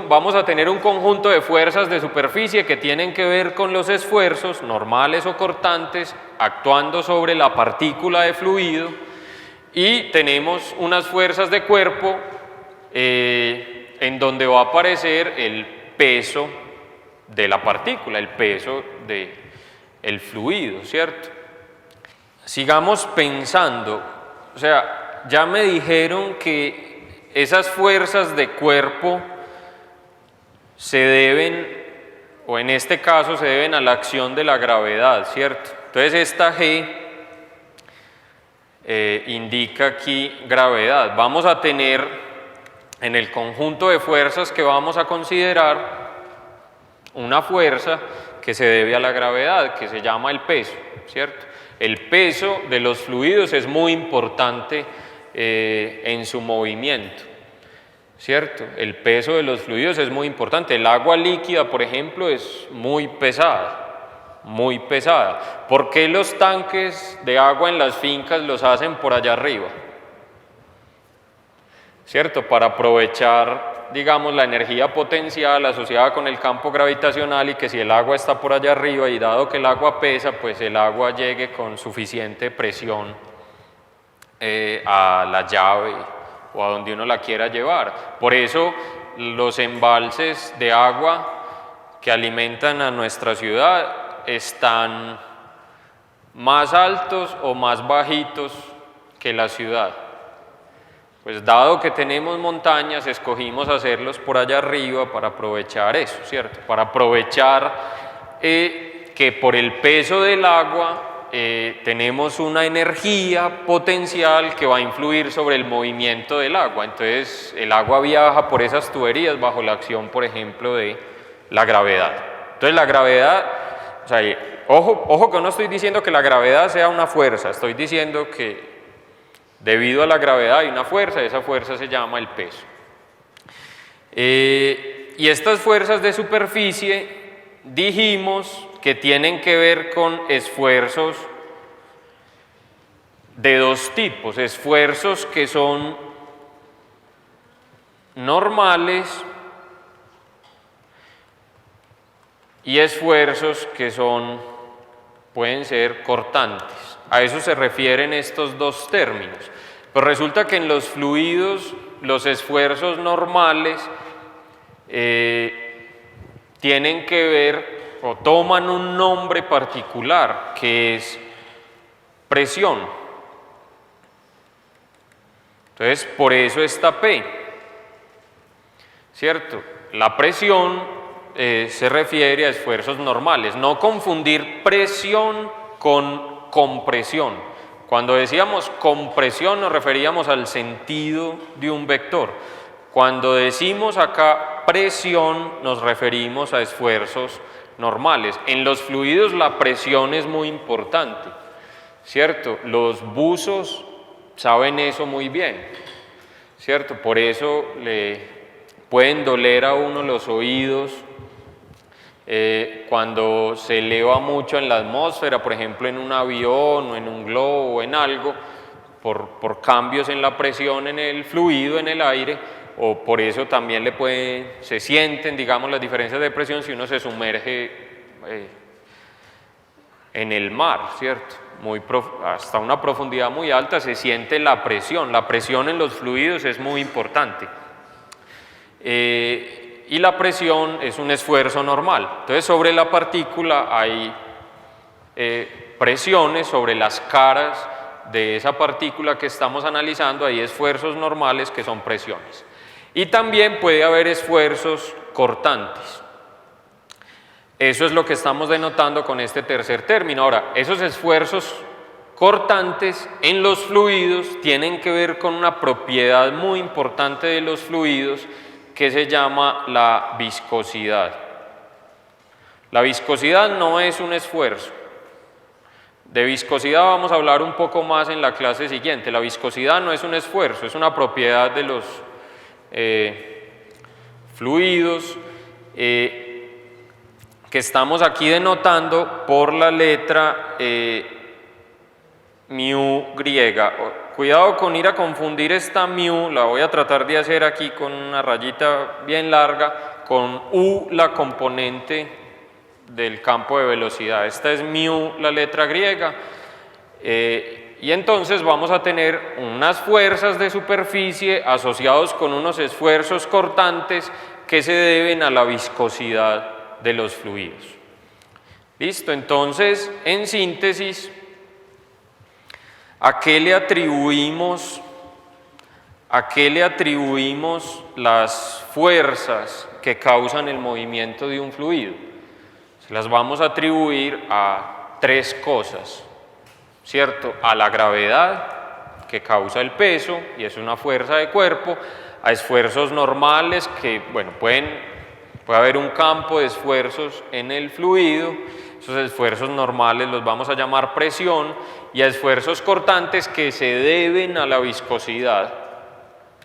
vamos a tener un conjunto de fuerzas de superficie que tienen que ver con los esfuerzos normales o cortantes actuando sobre la partícula de fluido, y tenemos unas fuerzas de cuerpo en donde va a aparecer el peso de la partícula, el peso del fluido, ¿cierto? Sigamos pensando, o sea, ya me dijeron que esas fuerzas de cuerpo se deben, o en este caso se deben a la acción de la gravedad, ¿cierto? Entonces esta G indica aquí gravedad. Vamos a tener en el conjunto de fuerzas que vamos a considerar una fuerza que se debe a la gravedad, que se llama el peso, ¿cierto? El peso de los fluidos es muy importante en su movimiento, ¿cierto? El peso de los fluidos es muy importante. El agua líquida, por ejemplo, es muy pesada, muy pesada. ¿Por qué los tanques de agua en las fincas los hacen por allá arriba? ¿Cierto? Para aprovechar, digamos, la energía potencial asociada con el campo gravitacional, y que si el agua está por allá arriba y dado que el agua pesa, pues el agua llegue con suficiente presión a la llave o a donde uno la quiera llevar. Por eso los embalses de agua que alimentan a nuestra ciudad están más altos o más bajitos que la ciudad. Pues dado que tenemos montañas, escogimos hacerlos por allá arriba para aprovechar eso, ¿cierto? Para aprovechar que por el peso del agua tenemos una energía potencial que va a influir sobre el movimiento del agua. Entonces el agua viaja por esas tuberías bajo la acción, por ejemplo, de la gravedad. Entonces la gravedad, o sea, ojo que no estoy diciendo que la gravedad sea una fuerza, estoy diciendo que debido a la gravedad hay una fuerza, esa fuerza se llama el peso. Y estas fuerzas de superficie dijimos que tienen que ver con esfuerzos de dos tipos: esfuerzos que son normales y esfuerzos que pueden ser cortantes. A eso se refieren estos dos términos. Pero resulta que en los fluidos los esfuerzos normales tienen que ver o toman un nombre particular, que es presión. Entonces, por eso está P, ¿cierto? La presión se refiere a esfuerzos normales. No confundir presión con compresión. Cuando decíamos compresión nos referíamos al sentido de un vector. Cuando decimos acá presión nos referimos a esfuerzos normales. En los fluidos la presión es muy importante, ¿cierto? Los buzos saben eso muy bien, ¿cierto? Por eso le pueden doler a uno los oídos cuando se eleva mucho en la atmósfera, por ejemplo en un avión o en un globo o en algo, por cambios en la presión en el fluido, en el aire, o por eso también se sienten, digamos, las diferencias de presión si uno se sumerge en el mar, ¿cierto? Hasta una profundidad muy alta se siente la presión en los fluidos es muy importante. Y la presión es un esfuerzo normal. Entonces sobre la partícula hay presiones, sobre las caras de esa partícula que estamos analizando hay esfuerzos normales que son presiones. Y también puede haber esfuerzos cortantes. Eso es lo que estamos denotando con este tercer término. Ahora, esos esfuerzos cortantes en los fluidos tienen que ver con una propiedad muy importante de los fluidos que se llama la viscosidad. La viscosidad no es un esfuerzo. De viscosidad vamos a hablar un poco más en la clase siguiente. La viscosidad no es un esfuerzo, es una propiedad de los fluidos que estamos aquí denotando por la letra mu griega. Cuidado con ir a confundir esta mu, la voy a tratar de hacer aquí con una rayita bien larga, con u, la componente del campo de velocidad. Esta es mu, la letra griega, y entonces vamos a tener unas fuerzas de superficie asociados con unos esfuerzos cortantes que se deben a la viscosidad de los fluidos. Listo, entonces en síntesis, ¿a qué le atribuimos las fuerzas que causan el movimiento de un fluido? Se las vamos a atribuir a tres cosas, ¿cierto? A la gravedad, que causa el peso y es una fuerza de cuerpo, a esfuerzos normales que, bueno, puede haber un campo de esfuerzos en el fluido, esos esfuerzos normales los vamos a llamar presión, y a esfuerzos cortantes que se deben a la viscosidad,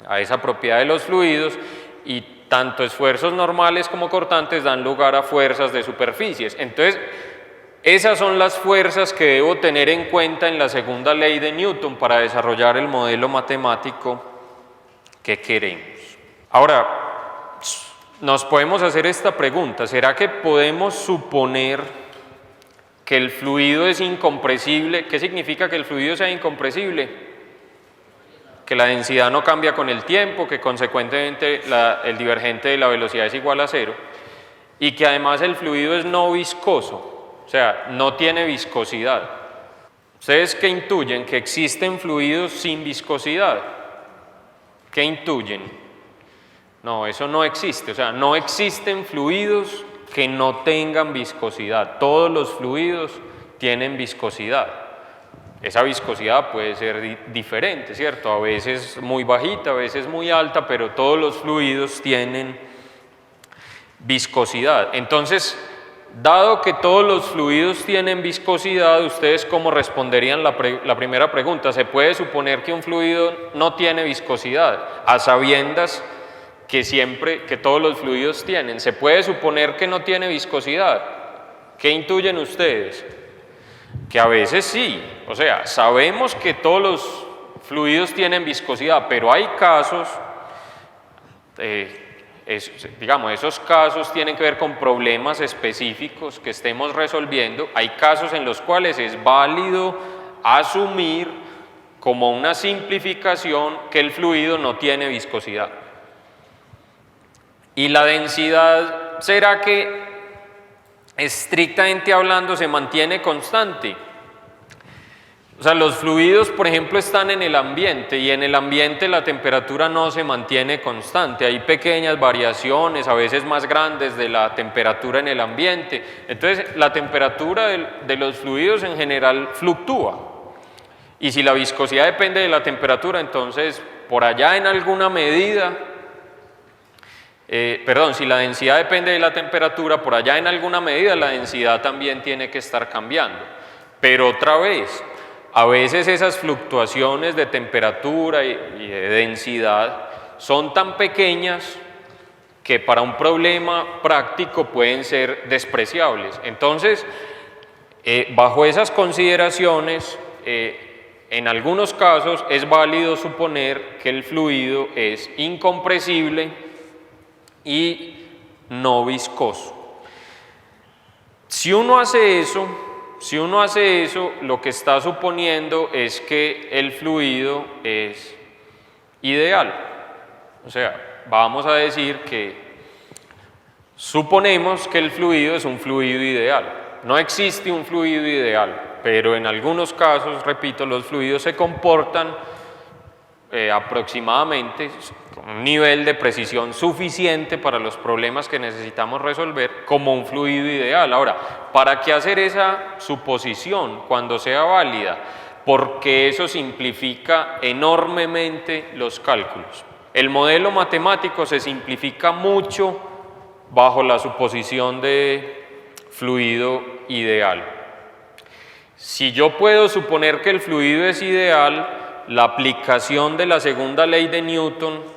a esa propiedad de los fluidos, y tanto esfuerzos normales como cortantes dan lugar a fuerzas de superficies. Entonces, esas son las fuerzas que debo tener en cuenta en la segunda ley de Newton para desarrollar el modelo matemático que queremos. Ahora, nos podemos hacer esta pregunta: ¿será que podemos suponer que el fluido es incompresible? ¿Qué significa que el fluido sea incompresible? Que la densidad no cambia con el tiempo, que consecuentemente el divergente de la velocidad es igual a cero, y que además el fluido es no viscoso, o sea, no tiene viscosidad. ¿Ustedes qué intuyen? Que existen fluidos sin viscosidad. ¿Qué intuyen? No, eso no existe, o sea, no existen fluidos que no tengan viscosidad. Todos los fluidos tienen viscosidad. Esa viscosidad puede ser diferente, ¿cierto? A veces muy bajita, a veces muy alta, pero todos los fluidos tienen viscosidad. Entonces, dado que todos los fluidos tienen viscosidad, ¿ustedes cómo responderían la primera pregunta? ¿Se puede suponer que un fluido no tiene viscosidad, a sabiendas que todos los fluidos tienen? ¿Se puede suponer que no tiene viscosidad? ¿Qué intuyen ustedes? Que a veces sí, o sea, sabemos que todos los fluidos tienen viscosidad, pero hay casos, esos casos tienen que ver con problemas específicos que estemos resolviendo. Hay casos en los cuales es válido asumir como una simplificación que el fluido no tiene viscosidad. ¿Y la densidad, será que estrictamente hablando se mantiene constante? O sea, los fluidos, por ejemplo, están en el ambiente y en el ambiente la temperatura no se mantiene constante. Hay pequeñas variaciones, a veces más grandes, de la temperatura en el ambiente. Entonces, la temperatura de los fluidos en general fluctúa. Y si la viscosidad depende de la temperatura, entonces, por allá en alguna medida, si la densidad depende de la temperatura, por allá en alguna medida la densidad también tiene que estar cambiando. Pero otra vez, a veces esas fluctuaciones de temperatura y de densidad son tan pequeñas que para un problema práctico pueden ser despreciables. Entonces, bajo esas consideraciones, en algunos casos es válido suponer que el fluido es incompresible y no viscoso. Si uno hace eso, lo que está suponiendo es que el fluido es ideal. O sea, vamos a decir que suponemos que el fluido es un fluido ideal. No existe un fluido ideal, pero en algunos casos, repito, los fluidos se comportan aproximadamente con un nivel de precisión suficiente para los problemas que necesitamos resolver como un fluido ideal. Ahora, ¿para qué hacer esa suposición cuando sea válida? Porque eso simplifica enormemente los cálculos. El modelo matemático se simplifica mucho bajo la suposición de fluido ideal. Si yo puedo suponer que el fluido es ideal, la aplicación de la segunda ley de Newton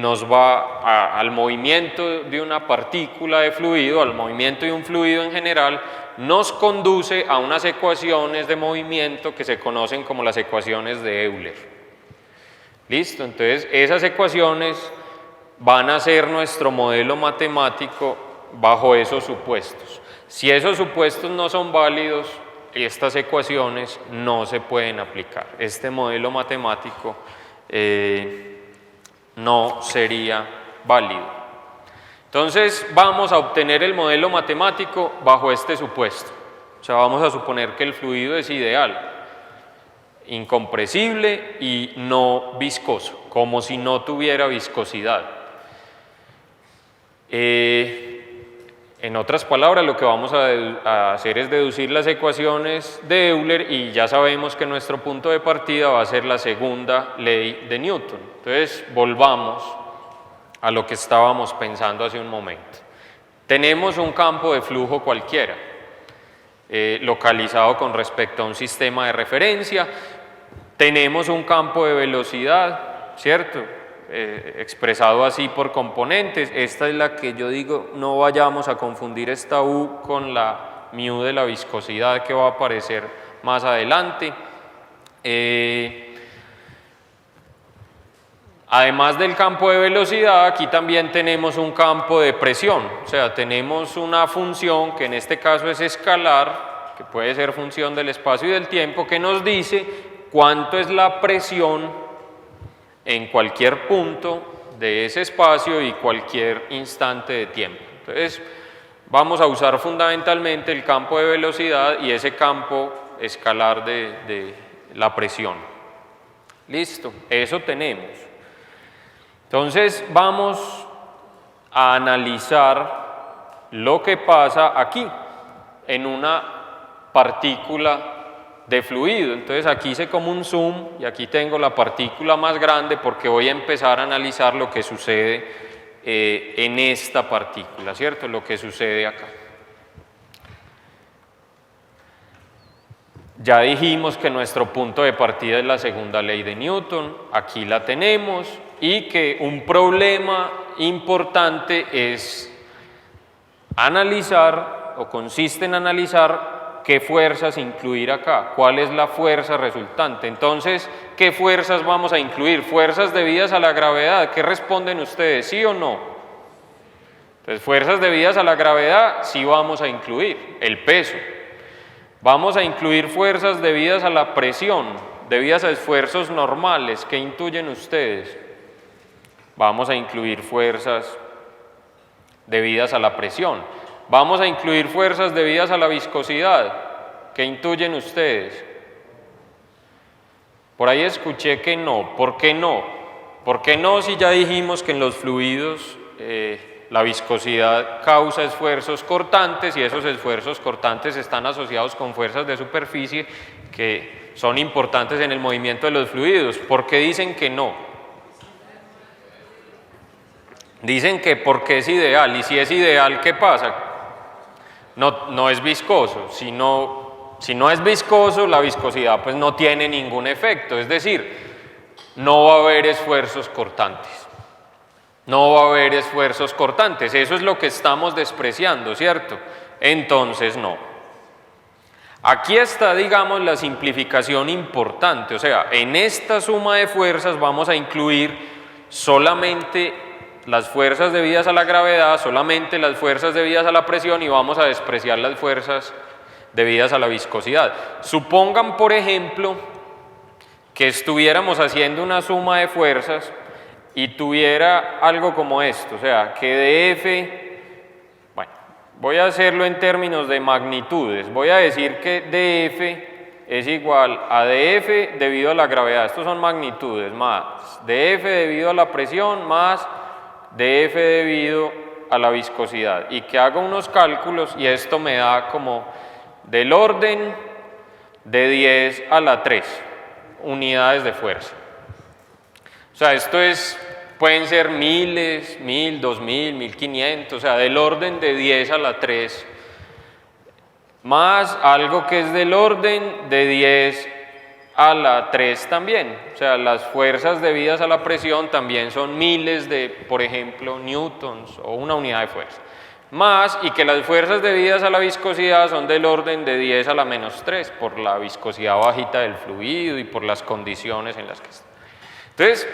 nos va al movimiento de una partícula de fluido, al movimiento de un fluido en general, nos conduce a unas ecuaciones de movimiento que se conocen como las ecuaciones de Euler. ¿Listo? Entonces, esas ecuaciones van a ser nuestro modelo matemático bajo esos supuestos. Si esos supuestos no son válidos, estas ecuaciones no se pueden aplicar. Este modelo matemático no sería válido. Entonces vamos a obtener el modelo matemático bajo este supuesto. O sea, vamos a suponer que el fluido es ideal, incompresible y no viscoso, como si no tuviera viscosidad. En otras palabras, lo que vamos a hacer es deducir las ecuaciones de Euler y ya sabemos que nuestro punto de partida va a ser la segunda ley de Newton. Entonces, volvamos a lo que estábamos pensando hace un momento. Tenemos un campo de flujo cualquiera, localizado con respecto a un sistema de referencia. Tenemos un campo de velocidad, ¿cierto? Expresado así por componentes. Esta es la que yo digo, no vayamos a confundir esta U con la mu de la viscosidad que va a aparecer más adelante. Además del campo de velocidad, aquí también tenemos un campo de presión, o sea, tenemos una función que en este caso es escalar, que puede ser función del espacio y del tiempo, que nos dice cuánto es la presión en cualquier punto de ese espacio y cualquier instante de tiempo. Entonces, vamos a usar fundamentalmente el campo de velocidad y ese campo escalar de la presión. Listo, eso tenemos. Entonces, vamos a analizar lo que pasa aquí, en una partícula de fluido. Entonces aquí hice como un zoom y aquí tengo la partícula más grande porque voy a empezar a analizar lo que sucede en esta partícula, ¿cierto? Lo que sucede acá. Ya dijimos que nuestro punto de partida es la segunda ley de Newton, aquí la tenemos, y que un problema importante es analizar, o consiste en analizar, qué fuerzas incluir acá, cuál es la fuerza resultante. Entonces, ¿qué fuerzas vamos a incluir? Fuerzas debidas a la gravedad. ¿Qué responden ustedes? ¿Sí o no? Entonces, fuerzas debidas a la gravedad, sí vamos a incluir. El peso. Vamos a incluir fuerzas debidas a la presión, debidas a esfuerzos normales. ¿Qué intuyen ustedes? Vamos a incluir fuerzas debidas a la presión. Vamos a incluir fuerzas debidas a la viscosidad. ¿Qué intuyen ustedes? Por ahí escuché que no. ¿Por qué no? ¿Por qué no si ya dijimos que en los fluidos la viscosidad causa esfuerzos cortantes y esos esfuerzos cortantes están asociados con fuerzas de superficie que son importantes en el movimiento de los fluidos? ¿Por qué dicen que no? Dicen que porque es ideal, y si es ideal, ¿qué pasa? No es viscoso. Si no es viscoso, la viscosidad pues no tiene ningún efecto, es decir, no va a haber esfuerzos cortantes. No va a haber esfuerzos cortantes, eso es lo que estamos despreciando, ¿cierto? Entonces no. Aquí está, digamos, la simplificación importante, o sea, en esta suma de fuerzas vamos a incluir solamente las fuerzas debidas a la gravedad, solamente las fuerzas debidas a la presión y vamos a despreciar las fuerzas debidas a la viscosidad. Supongan, por ejemplo, que estuviéramos haciendo una suma de fuerzas y tuviera algo como esto, o sea, que dF, bueno, voy a hacerlo en términos de magnitudes, voy a decir que dF es igual a dF debido a la gravedad, estos son magnitudes, más dF debido a la presión, más dF debido a la viscosidad, y que haga unos cálculos y esto me da como del orden de 10 a la 3 unidades de fuerza. O sea, esto pueden ser miles, 1000, 2000, 1500, o sea, del orden de 10 a la 3, más algo que es del orden de 10 a la 3 también. O sea, las fuerzas debidas a la presión también son miles de, por ejemplo, newtons o una unidad de fuerza. Más, y que las fuerzas debidas a la viscosidad son del orden de 10 a la menos 3, por la viscosidad bajita del fluido y por las condiciones en las que está. Entonces,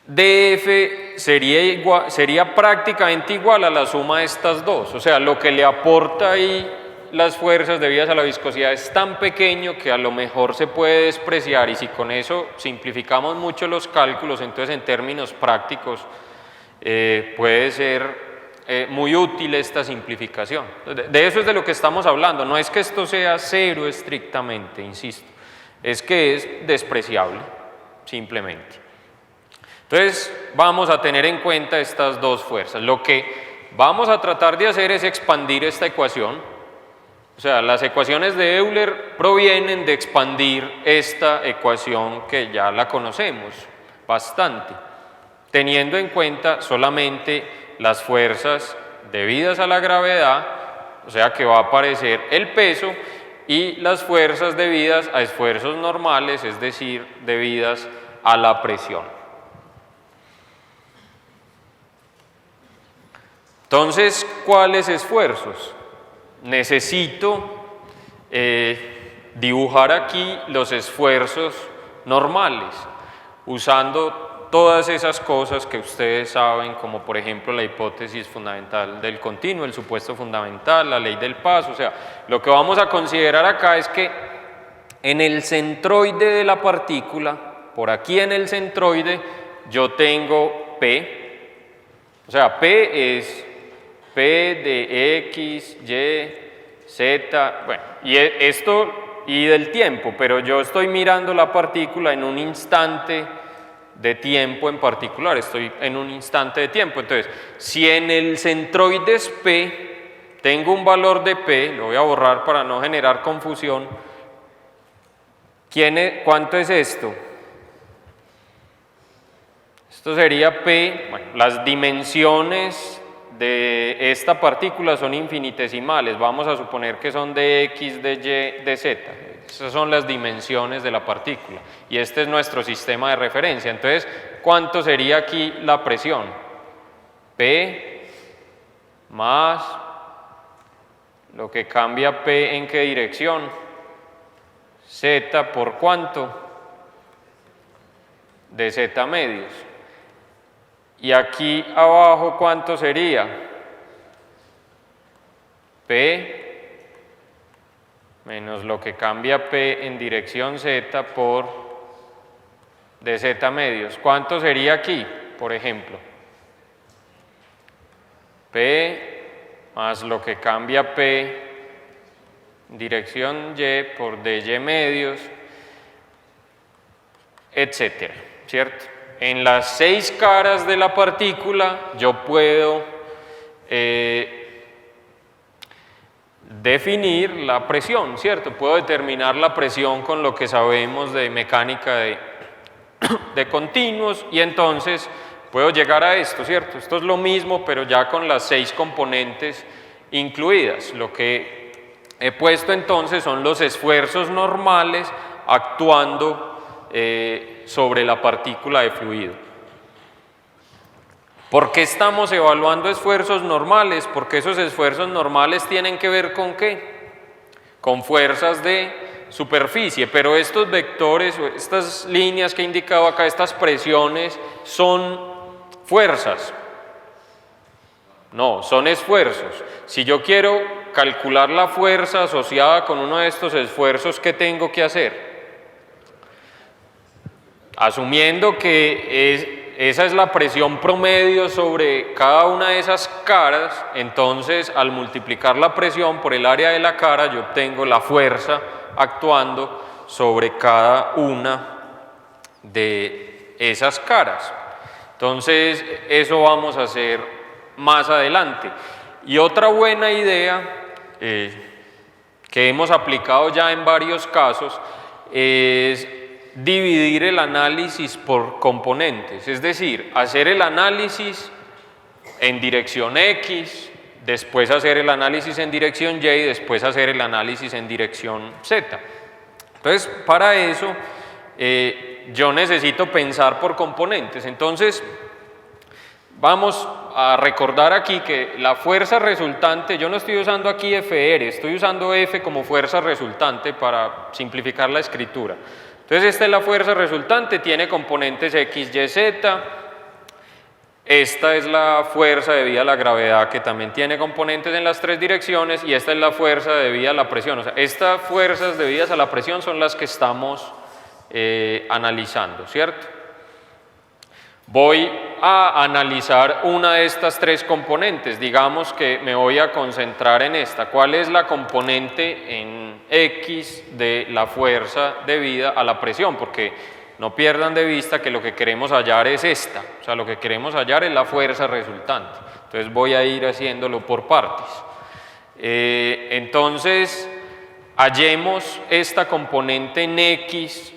dF sería prácticamente igual a la suma de estas dos, o sea, lo que le aporta ahí las fuerzas debidas a la viscosidad es tan pequeño que a lo mejor se puede despreciar, y si con eso simplificamos mucho los cálculos, entonces en términos prácticos puede ser muy útil esta simplificación. De eso es de lo que estamos hablando, no es que esto sea cero estrictamente, insisto, es que es despreciable, simplemente. Entonces vamos a tener en cuenta estas dos fuerzas. Lo que vamos a tratar de hacer es expandir esta ecuación. O sea, las ecuaciones de Euler provienen de expandir esta ecuación que ya la conocemos bastante, teniendo en cuenta solamente las fuerzas debidas a la gravedad, o sea que va a aparecer el peso, y las fuerzas debidas a esfuerzos normales, es decir, debidas a la presión. Entonces, ¿cuáles esfuerzos? Necesito dibujar aquí los esfuerzos normales, usando todas esas cosas que ustedes saben, como por ejemplo la hipótesis fundamental del continuo, el supuesto fundamental, la ley del paso. O sea, lo que vamos a considerar acá es que en el centroide de la partícula, por aquí en el centroide, yo tengo P, o sea, P es P de X, Y, Z, bueno, y esto y del tiempo, pero yo estoy mirando la partícula en un instante de tiempo en particular, estoy en un instante de tiempo. Entonces, si en el centroide es P, tengo un valor de P, lo voy a borrar para no generar confusión. ¿Cuánto es esto? Esto sería P, bueno, las dimensiones de esta partícula son infinitesimales, vamos a suponer que son de X, de Y, de Z, esas son las dimensiones de la partícula y este es nuestro sistema de referencia. Entonces, ¿cuánto sería aquí la presión? P más lo que cambia P en qué dirección, Z por cuánto, de Z medios. Y aquí abajo, ¿cuánto sería? P menos lo que cambia P en dirección Z por de Z medios. ¿Cuánto sería aquí, por ejemplo? P más lo que cambia P en dirección Y por dy medios. etcétera, ¿cierto? En las 6 caras de la partícula yo puedo definir la presión, ¿cierto? Puedo determinar la presión con lo que sabemos de mecánica de continuos y entonces puedo llegar a esto, ¿cierto? Esto es lo mismo, pero ya con las 6 componentes incluidas. Lo que he puesto entonces son los esfuerzos normales actuando sobre la partícula de fluido. ¿Por qué estamos evaluando esfuerzos normales? Porque esos esfuerzos normales tienen que ver ¿con qué? Con fuerzas de superficie, pero estos vectores o estas líneas que he indicado acá, estas presiones, ¿son fuerzas? No, son esfuerzos. Si yo quiero calcular la fuerza asociada con uno de estos esfuerzos, ¿qué tengo que hacer? Asumiendo que esa es la presión promedio sobre cada una de esas caras, entonces al multiplicar la presión por el área de la cara yo obtengo la fuerza actuando sobre cada una de esas caras. Entonces eso vamos a hacer más adelante. Y otra buena idea que hemos aplicado ya en varios casos es dividir el análisis por componentes, es decir, hacer el análisis en dirección X, después hacer el análisis en dirección Y y después hacer el análisis en dirección Z. Entonces, para eso yo necesito pensar por componentes. Entonces, vamos a recordar aquí que la fuerza resultante, yo no estoy usando aquí FR, estoy usando F como fuerza resultante para simplificar la escritura. Entonces esta es la fuerza resultante, tiene componentes X, Y, Z. Esta es la fuerza debida a la gravedad que también tiene componentes en las 3 direcciones y esta es la fuerza debida a la presión. O sea, estas fuerzas debidas a la presión son las que estamos analizando, ¿cierto? Voy a analizar una de estas 3 componentes, digamos que me voy a concentrar en esta. ¿Cuál es la componente en X de la fuerza debida a la presión? Porque no pierdan de vista que lo que queremos hallar es esta, o sea, lo que queremos hallar es la fuerza resultante. Entonces voy a ir haciéndolo por partes. Entonces, hallemos esta componente en X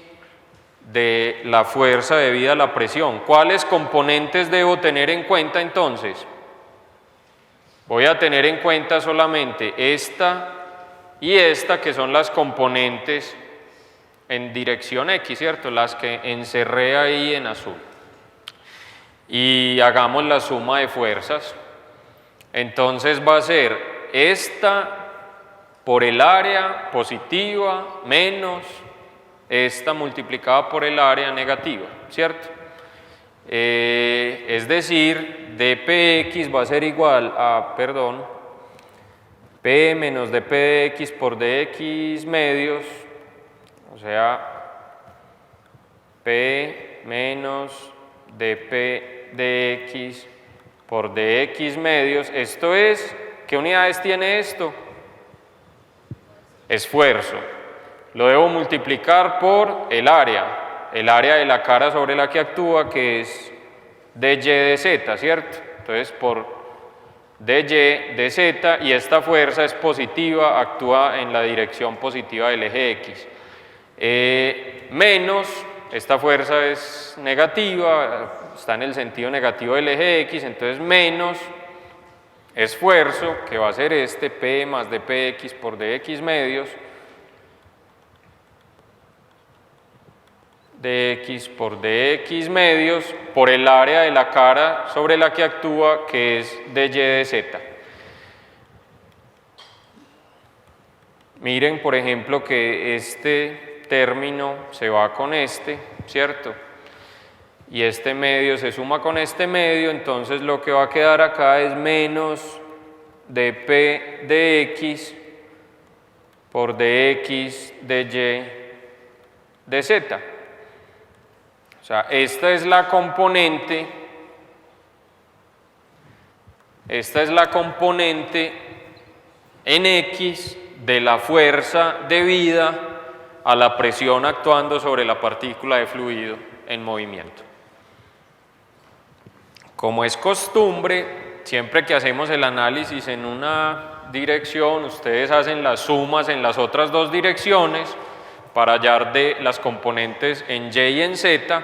de la fuerza debida a la presión. ¿Cuáles componentes debo tener en cuenta entonces? Voy a tener en cuenta solamente esta y esta, que son las componentes en dirección X, ¿cierto? Las que encerré ahí en azul. Y hagamos la suma de fuerzas. Entonces va a ser esta por el área positiva menos esta multiplicada por el área negativa, ¿cierto? Es decir, dpx va a ser igual a, P menos dp de x por dx medios, o sea, P menos dp de x por dx medios. Esto es, ¿qué unidades tiene esto? Esfuerzo. Lo debo multiplicar por el área de la cara sobre la que actúa, que es dy de z, ¿cierto? Entonces por dy de z, y esta fuerza es positiva, actúa en la dirección positiva del eje x. Menos, esta fuerza es negativa, está en el sentido negativo del eje x, entonces menos esfuerzo, que va a ser este, P más dpx por dx medios, dx por dx medios, por el área de la cara sobre la que actúa, que es dy de z. Miren, por ejemplo, que este término se va con este, ¿cierto? Y este medio se suma con este medio, entonces lo que va a quedar acá es menos dp de x por dx de y de z. O sea, esta es la componente en X de la fuerza debida a la presión actuando sobre la partícula de fluido en movimiento. Como es costumbre, siempre que hacemos el análisis en una dirección, ustedes hacen las sumas en las otras dos direcciones para hallar de las componentes en Y y en Z,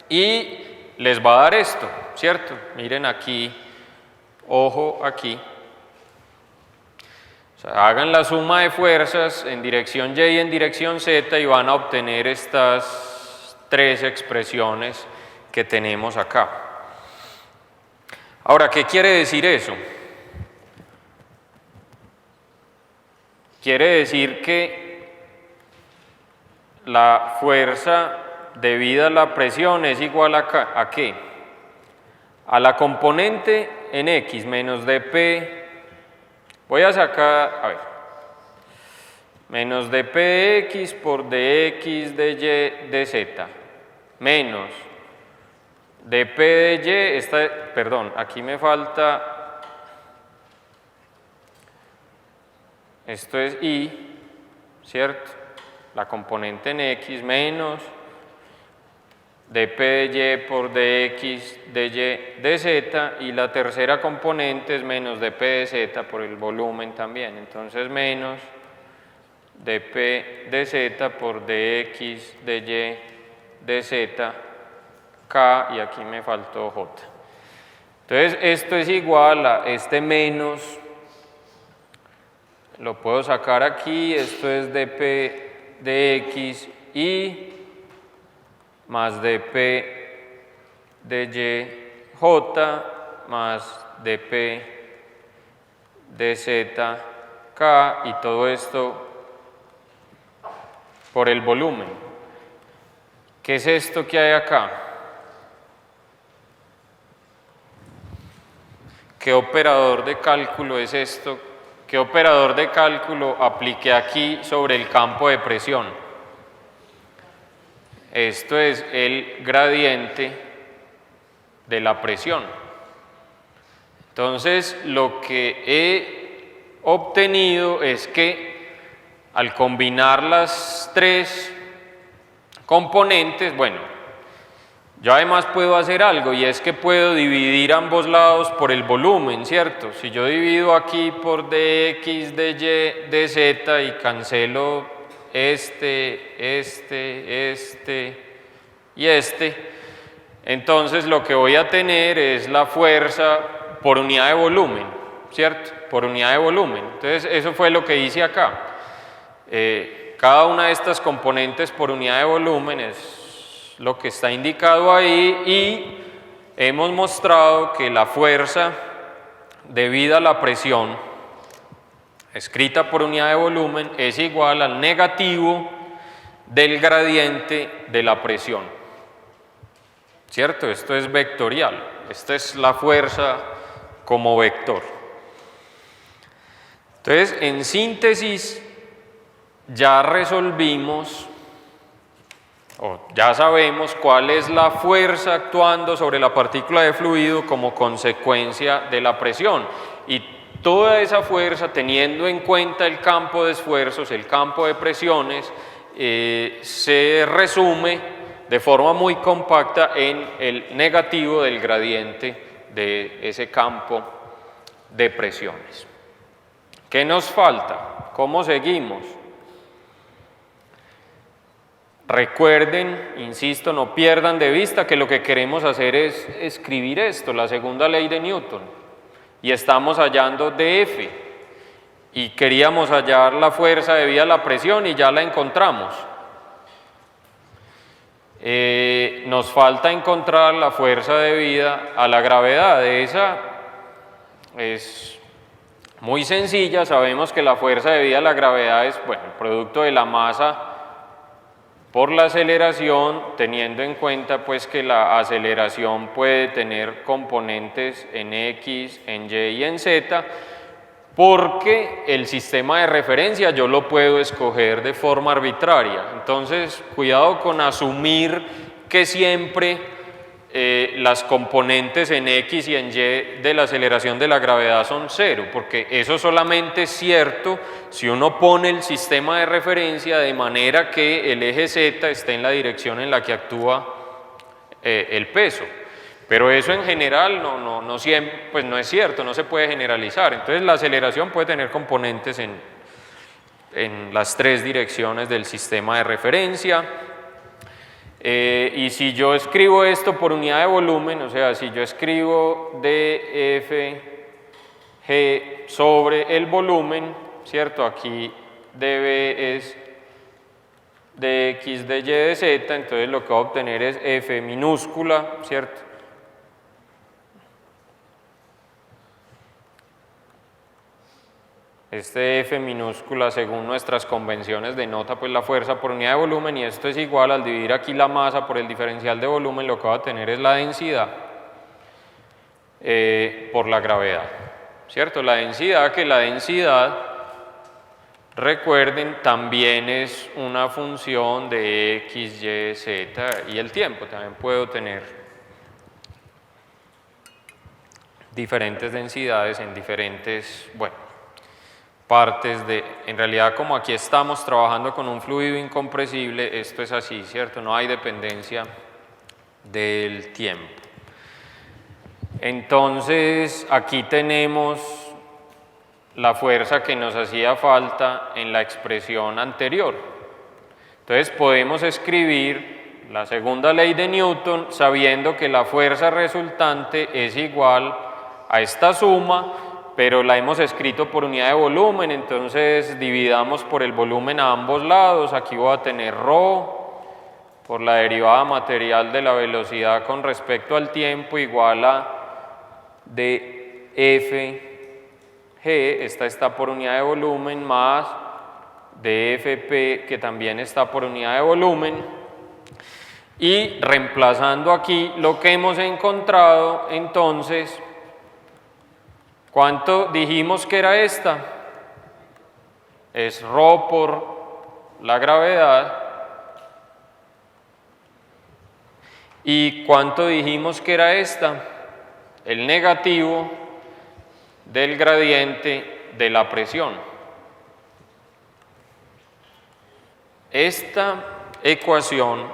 y les va a dar esto, ¿cierto? Miren aquí, ojo aquí. O sea, hagan la suma de fuerzas en dirección Y y en dirección Z y van a obtener estas tres expresiones que tenemos acá. Ahora, ¿qué quiere decir eso? Quiere decir que la fuerza debida a la presión es igual ¿a qué? A la componente en X menos dP, voy a sacar, a ver, menos dP de X por dx de Y de Z, menos dP de Y, perdón, aquí me falta, esto es Y, ¿cierto? La componente en X menos dP de Y por dx de Y de Z, y la tercera componente es menos dP de Z por el volumen también, entonces menos dP de Z por dx de Y de Z K, y aquí me faltó J. Entonces esto es igual a este menos, lo puedo sacar aquí, esto es dP de X y más dP de Y J más dP de Z K, y todo esto por el volumen. ¿Qué es esto que hay acá? ¿Qué operador de cálculo es esto? ¿Qué operador de cálculo apliqué aquí sobre el campo de presión? Esto es el gradiente de la presión. Entonces, lo que he obtenido es que al combinar las tres componentes, bueno, yo además puedo hacer algo, y es que puedo dividir ambos lados por el volumen, ¿cierto? Si yo divido aquí por dx de Y de Z y cancelo este y entonces lo que voy a tener es la fuerza por unidad de volumen, ¿cierto? Por unidad de volumen. Entonces eso fue lo que hice acá. Cada una de estas componentes por unidad de volumen es lo que está indicado ahí, y hemos mostrado que la fuerza debida a la presión escrita por unidad de volumen es igual al negativo del gradiente de la presión, ¿cierto? Esto es vectorial, esta es la fuerza como vector. Entonces, en síntesis, ya resolvimos, o ya sabemos cuál es la fuerza actuando sobre la partícula de fluido como consecuencia de la presión, y toda esa fuerza, teniendo en cuenta el campo de esfuerzos, el campo de presiones, se resume de forma muy compacta en el negativo del gradiente de ese campo de presiones. ¿Qué nos falta? ¿Cómo seguimos? Recuerden, insisto, no pierdan de vista que lo que queremos hacer es escribir esto, la segunda ley de Newton, y estamos hallando dF, y queríamos hallar la fuerza debida a la presión y ya la encontramos. Nos falta encontrar la fuerza debida a la gravedad. Esa es muy sencilla, sabemos que la fuerza debida a la gravedad es, bueno, el producto de la masa por la aceleración, teniendo en cuenta pues que la aceleración puede tener componentes en X, en Y y en Z, porque el sistema de referencia yo lo puedo escoger de forma arbitraria. Entonces, cuidado con asumir que siempre las componentes en X y en Y de la aceleración de la gravedad son cero, porque eso solamente es cierto si uno pone el sistema de referencia de manera que el eje Z esté en la dirección en la que actúa el peso. Pero eso en general no siempre, pues no es cierto, no se puede generalizar. Entonces la aceleración puede tener componentes en las tres direcciones del sistema de referencia. Y si yo escribo esto por unidad de volumen, o sea, si yo escribo dFg sobre el volumen, ¿cierto? Aquí dB es dx de y de z, entonces lo que voy a obtener es F minúscula, ¿cierto? Este F minúscula, según nuestras convenciones, denota pues la fuerza por unidad de volumen, y esto es igual al dividir aquí la masa por el diferencial de volumen, lo que va a tener es la densidad por la gravedad, ¿cierto? La densidad, que la densidad, recuerden, también es una función de x, y, z y el tiempo. También puedo tener diferentes densidades en diferentes, bueno, partes de, en realidad como aquí estamos trabajando con un fluido incompresible, esto es así, ¿cierto? No hay dependencia del tiempo. Entonces aquí tenemos la fuerza que nos hacía falta en la expresión anterior. Entonces podemos escribir la segunda ley de Newton sabiendo que la fuerza resultante es igual a esta suma, pero la hemos escrito por unidad de volumen, entonces dividamos por el volumen a ambos lados. Aquí voy a tener ρ por la derivada material de la velocidad con respecto al tiempo igual a dFg, esta está por unidad de volumen, más dFp, que también está por unidad de volumen, y reemplazando aquí lo que hemos encontrado, entonces, ¿cuánto dijimos que era esta? Es ρ por la gravedad. ¿Y cuánto dijimos que era esta? El negativo del gradiente de la presión. Esta ecuación,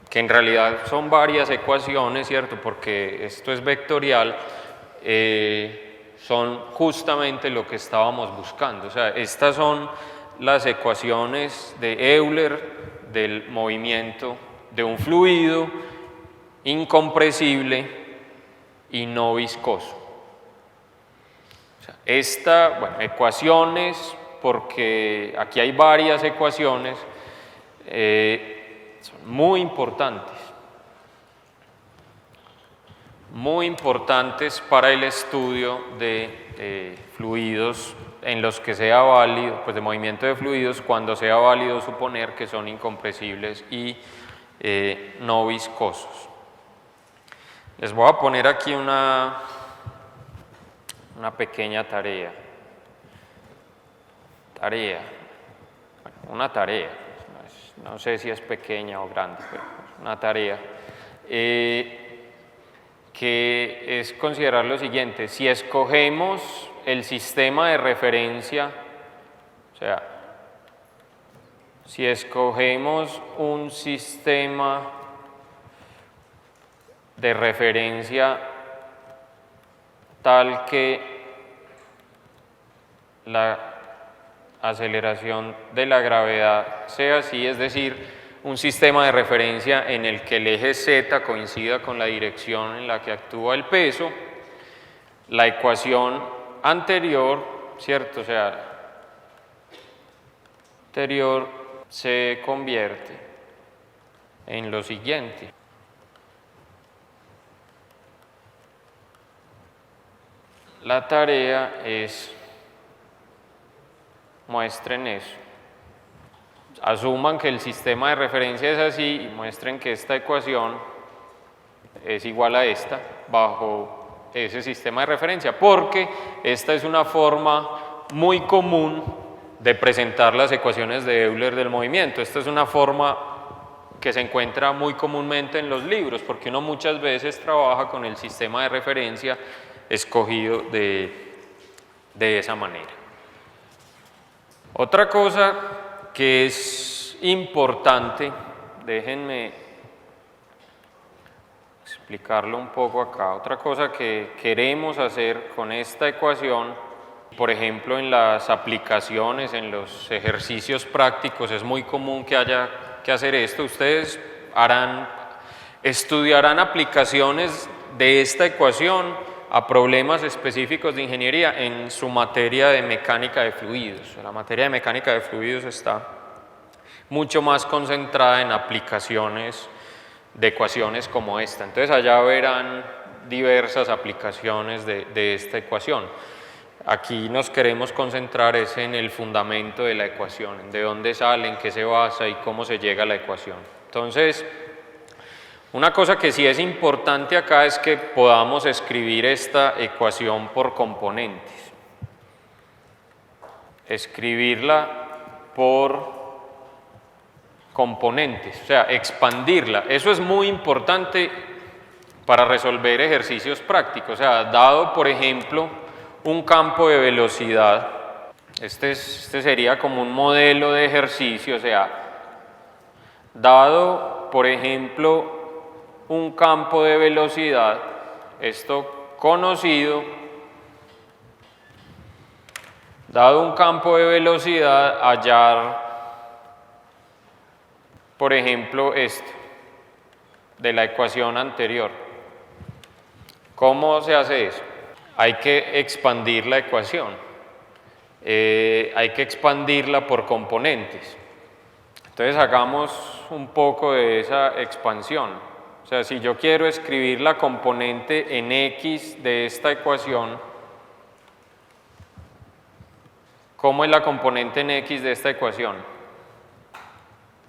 que en realidad son varias ecuaciones, ¿cierto? Porque esto es vectorial, son justamente lo que estábamos buscando. O sea, estas son las ecuaciones de Euler del movimiento de un fluido incompresible y no viscoso. O sea, ecuaciones, porque aquí hay varias ecuaciones, son muy importantes para el estudio de fluidos en los que sea válido, pues de movimiento de fluidos, cuando sea válido suponer que son incompresibles y no viscosos. Les voy a poner aquí una pequeña tarea. Una tarea, no sé si es pequeña o grande, pero una tarea. Que es considerar lo siguiente: si escogemos el sistema de referencia, o sea, si escogemos un sistema de referencia tal que la aceleración de la gravedad sea así, es decir, un sistema de referencia en el que el eje Z coincida con la dirección en la que actúa el peso, la ecuación anterior, ¿cierto? O sea, anterior se convierte en lo siguiente. La tarea es, muestren eso. Asuman que el sistema de referencia es así y muestren que esta ecuación es igual a esta bajo ese sistema de referencia, porque esta es una forma muy común de presentar las ecuaciones de Euler del movimiento. Esta es una forma que se encuentra muy comúnmente en los libros, porque uno muchas veces trabaja con el sistema de referencia escogido de esa manera. Otra cosa que es importante, déjenme explicarlo un poco acá. Otra cosa que queremos hacer con esta ecuación, por ejemplo en las aplicaciones, en los ejercicios prácticos, es muy común que haya que hacer esto. Ustedes estudiarán aplicaciones de esta ecuación a problemas específicos de ingeniería en su materia de mecánica de fluidos. La materia de mecánica de fluidos está mucho más concentrada en aplicaciones de ecuaciones como esta. Entonces allá verán diversas aplicaciones de esta ecuación. Aquí nos queremos concentrar es en el fundamento de la ecuación, en de dónde sale, en qué se basa y cómo se llega a la ecuación. Entonces, una cosa que sí es importante acá es que podamos escribir esta ecuación por componentes. Escribirla por componentes, o sea, expandirla. Eso es muy importante para resolver ejercicios prácticos. O sea, dado, por ejemplo, un campo de velocidad, este sería como un modelo de ejercicio, o sea, dado, por ejemplo, un campo de velocidad, esto conocido, dado un campo de velocidad, hallar, por ejemplo, esto, de la ecuación anterior. ¿Cómo se hace eso? Hay que expandir la ecuación, hay que expandirla por componentes. Entonces hagamos un poco de esa expansión. O sea, si yo quiero escribir la componente en X de esta ecuación, ¿cómo es la componente en X de esta ecuación?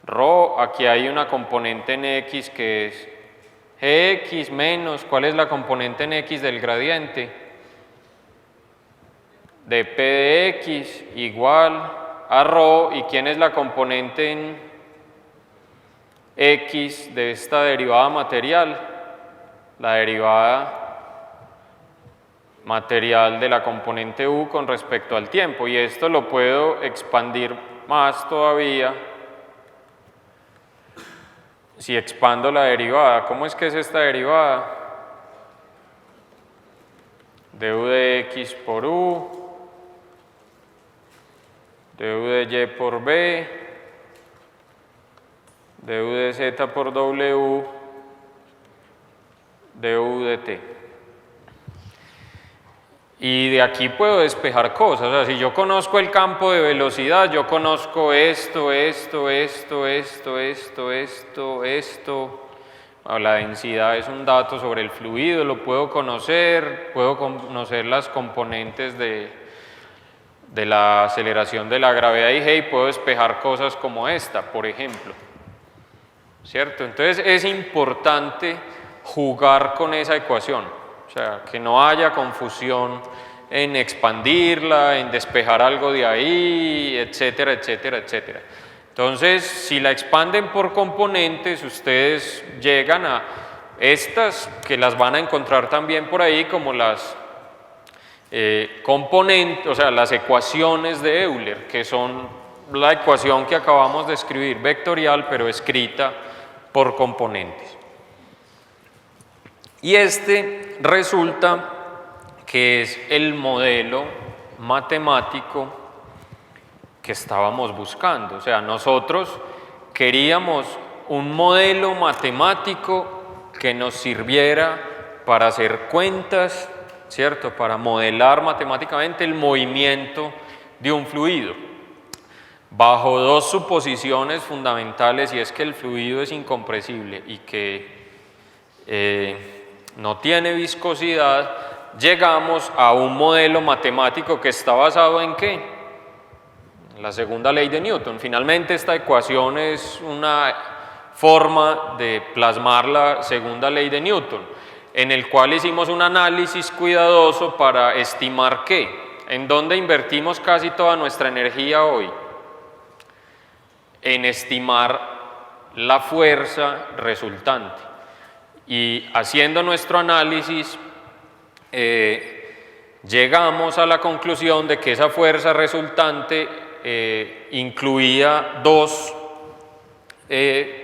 Rho, aquí hay una componente en X que es Gx menos, ¿cuál es la componente en X del gradiente? Dp de X igual a Rho, ¿y quién es la componente en X de esta derivada material? La derivada material de la componente U con respecto al tiempo, y esto lo puedo expandir más todavía si expando la derivada. ¿Cómo es que es esta derivada? Du de X por U, du de Y por B, du de Z por W, du de T. Y de aquí puedo despejar cosas. O sea, si yo conozco el campo de velocidad, yo conozco esto. Bueno, la densidad es un dato sobre el fluido, lo puedo conocer las componentes de la aceleración de la gravedad y G, y puedo despejar cosas como esta, por ejemplo. ¿Cierto? Entonces es importante jugar con esa ecuación. O sea, que no haya confusión en expandirla, en despejar algo de ahí, etcétera, etcétera, etcétera. Entonces, si la expanden por componentes, ustedes llegan a estas, que las van a encontrar también por ahí, como las componentes, o sea, las ecuaciones de Euler, que son la ecuación que acabamos de escribir, vectorial, pero escrita por componentes. Y este resulta que es el modelo matemático que estábamos buscando. O sea, nosotros queríamos un modelo matemático que nos sirviera para hacer cuentas, ¿cierto? Para modelar matemáticamente el movimiento de un fluido, bajo dos suposiciones fundamentales, y es que el fluido es incompresible y que no tiene viscosidad. Llegamos a un modelo matemático que está basado ¿en qué? En la segunda ley de Newton. Finalmente esta ecuación es una forma de plasmar la segunda ley de Newton, en el cual hicimos un análisis cuidadoso para estimar ¿qué? ¿En dónde invertimos casi toda nuestra energía hoy? En estimar la fuerza resultante. Y haciendo nuestro análisis, llegamos a la conclusión de que esa fuerza resultante incluía dos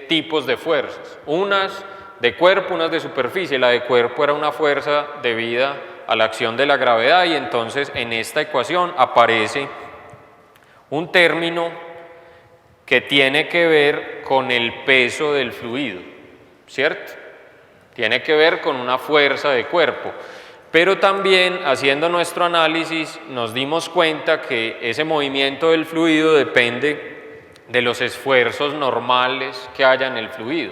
tipos de fuerzas, unas de cuerpo, unas de superficie. La de cuerpo era una fuerza debida a la acción de la gravedad, y entonces en esta ecuación aparece un término que tiene que ver con el peso del fluido, ¿cierto? Tiene que ver con una fuerza de cuerpo. Pero también, haciendo nuestro análisis, nos dimos cuenta que ese movimiento del fluido depende de los esfuerzos normales que haya en el fluido.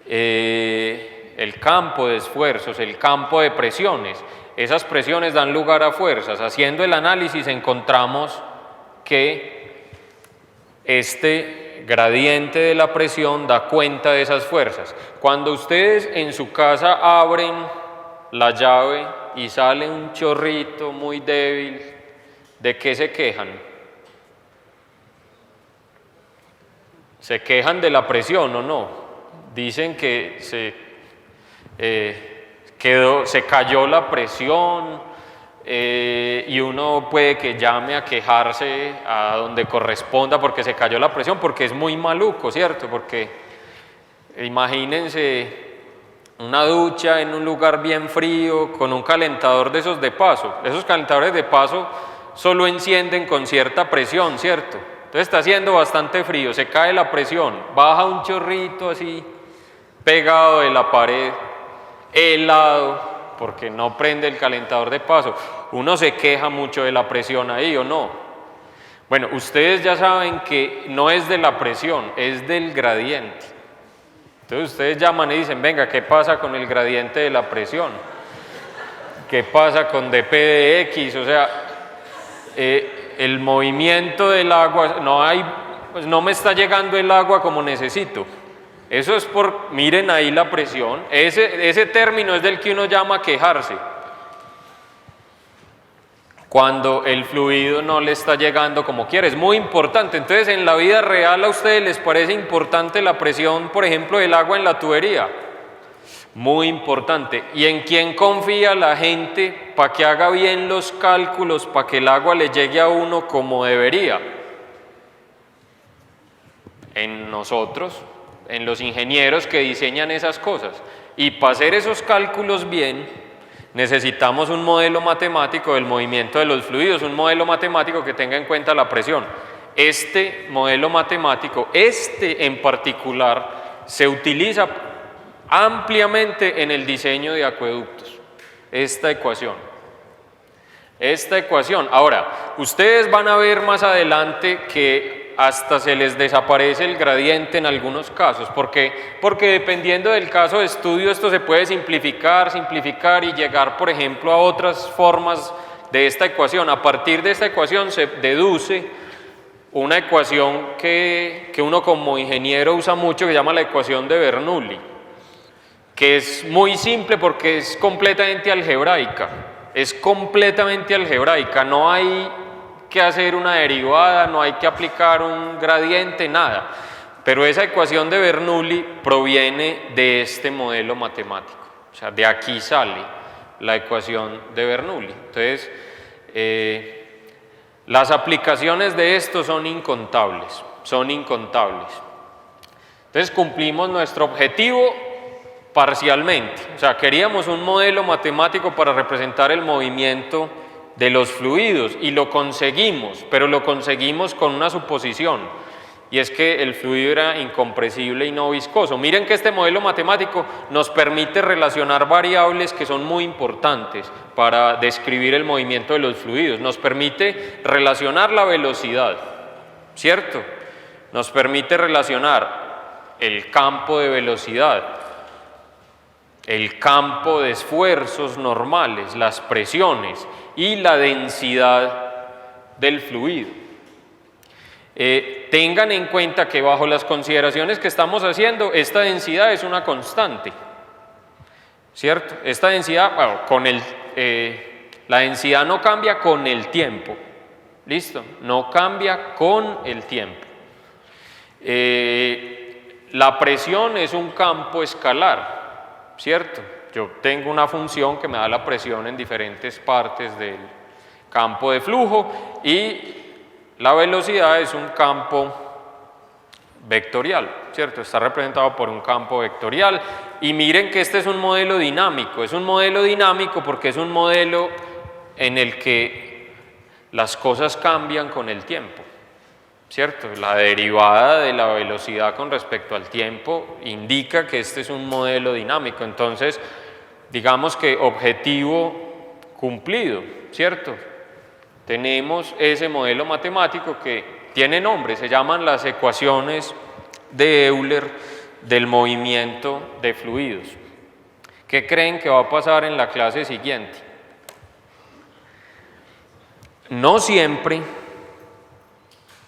El campo de esfuerzos, el campo de presiones, esas presiones dan lugar a fuerzas. Haciendo el análisis encontramos que este gradiente de la presión da cuenta de esas fuerzas. Cuando ustedes en su casa abren la llave y sale un chorrito muy débil, ¿de qué se quejan? ¿Se quejan de la presión o no? Dicen que se cayó la presión, y uno puede que llame a quejarse a donde corresponda porque se cayó la presión, porque es muy maluco, ¿cierto? Porque imagínense una ducha en un lugar bien frío con un calentador de esos de paso. Esos calentadores de paso solo encienden con cierta presión, ¿cierto? Entonces está haciendo bastante frío, se cae la presión, baja un chorrito así pegado de la pared, helado, porque no prende el calentador de paso. Uno se queja mucho de la presión ahí, ¿o no? Bueno, ustedes ya saben que no es de la presión, es del gradiente. Entonces ustedes llaman y dicen, venga, ¿qué pasa con el gradiente de la presión? ¿Qué pasa con dP de X? O sea, el movimiento del agua, pues no me está llegando el agua como necesito. Eso es miren ahí la presión, ese término es del que uno llama quejarse. Cuando el fluido no le está llegando como quiere, es muy importante. Entonces, en la vida real, ¿a ustedes les parece importante la presión, por ejemplo, del agua en la tubería? Muy importante. ¿Y en quién confía la gente para que haga bien los cálculos, para que el agua le llegue a uno como debería? En nosotros, en los ingenieros que diseñan esas cosas. Y para hacer esos cálculos bien, necesitamos un modelo matemático del movimiento de los fluidos, un modelo matemático que tenga en cuenta la presión. Este modelo matemático, en particular, se utiliza ampliamente en el diseño de acueductos. Esta ecuación. Ahora, ustedes van a ver más adelante que hasta se les desaparece el gradiente en algunos casos. ¿Por qué? Porque dependiendo del caso de estudio, esto se puede simplificar y llegar, por ejemplo, a otras formas de esta ecuación. A partir de esta ecuación se deduce una ecuación que uno como ingeniero usa mucho, que se llama la ecuación de Bernoulli, que es muy simple porque es completamente algebraica. No hay que hacer una derivada, no hay que aplicar un gradiente, nada. Pero esa ecuación de Bernoulli proviene de este modelo matemático. O sea, de aquí sale la ecuación de Bernoulli. Entonces, las aplicaciones de esto son incontables. Entonces, cumplimos nuestro objetivo parcialmente. O sea, queríamos un modelo matemático para representar el movimiento de los fluidos y lo conseguimos, pero lo conseguimos con una suposición, y es que el fluido era incompresible y no viscoso. Miren que este modelo matemático nos permite relacionar variables que son muy importantes para describir el movimiento de los fluidos. Nos permite relacionar la velocidad, ¿cierto? Nos permite relacionar el campo de velocidad, el campo de esfuerzos normales, las presiones y la densidad del fluido. Tengan en cuenta que bajo las consideraciones que estamos haciendo, esta densidad es una constante, ¿cierto? Esta densidad, la densidad no cambia con el tiempo, ¿listo? No cambia con el tiempo. la presión es un campo escalar, ¿cierto? Yo tengo una función que me da la presión en diferentes partes del campo de flujo y la velocidad es un campo vectorial, ¿cierto? Está representado por un campo vectorial y miren que este es un modelo dinámico, porque es un modelo en el que las cosas cambian con el tiempo, ¿cierto? La derivada de la velocidad con respecto al tiempo indica que este es un modelo dinámico, entonces digamos que objetivo cumplido, ¿cierto? Tenemos ese modelo matemático que tiene nombre, se llaman las ecuaciones de Euler del movimiento de fluidos. ¿Qué creen que va a pasar en la clase siguiente? No siempre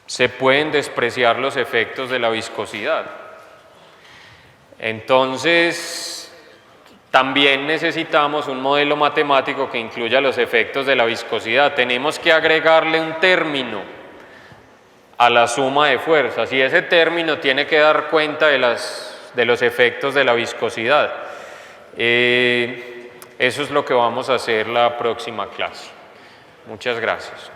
se pueden despreciar los efectos de la viscosidad. Entonces, también necesitamos un modelo matemático que incluya los efectos de la viscosidad. Tenemos que agregarle un término a la suma de fuerzas y ese término tiene que dar cuenta de los efectos de la viscosidad. Eso es lo que vamos a hacer la próxima clase. Muchas gracias.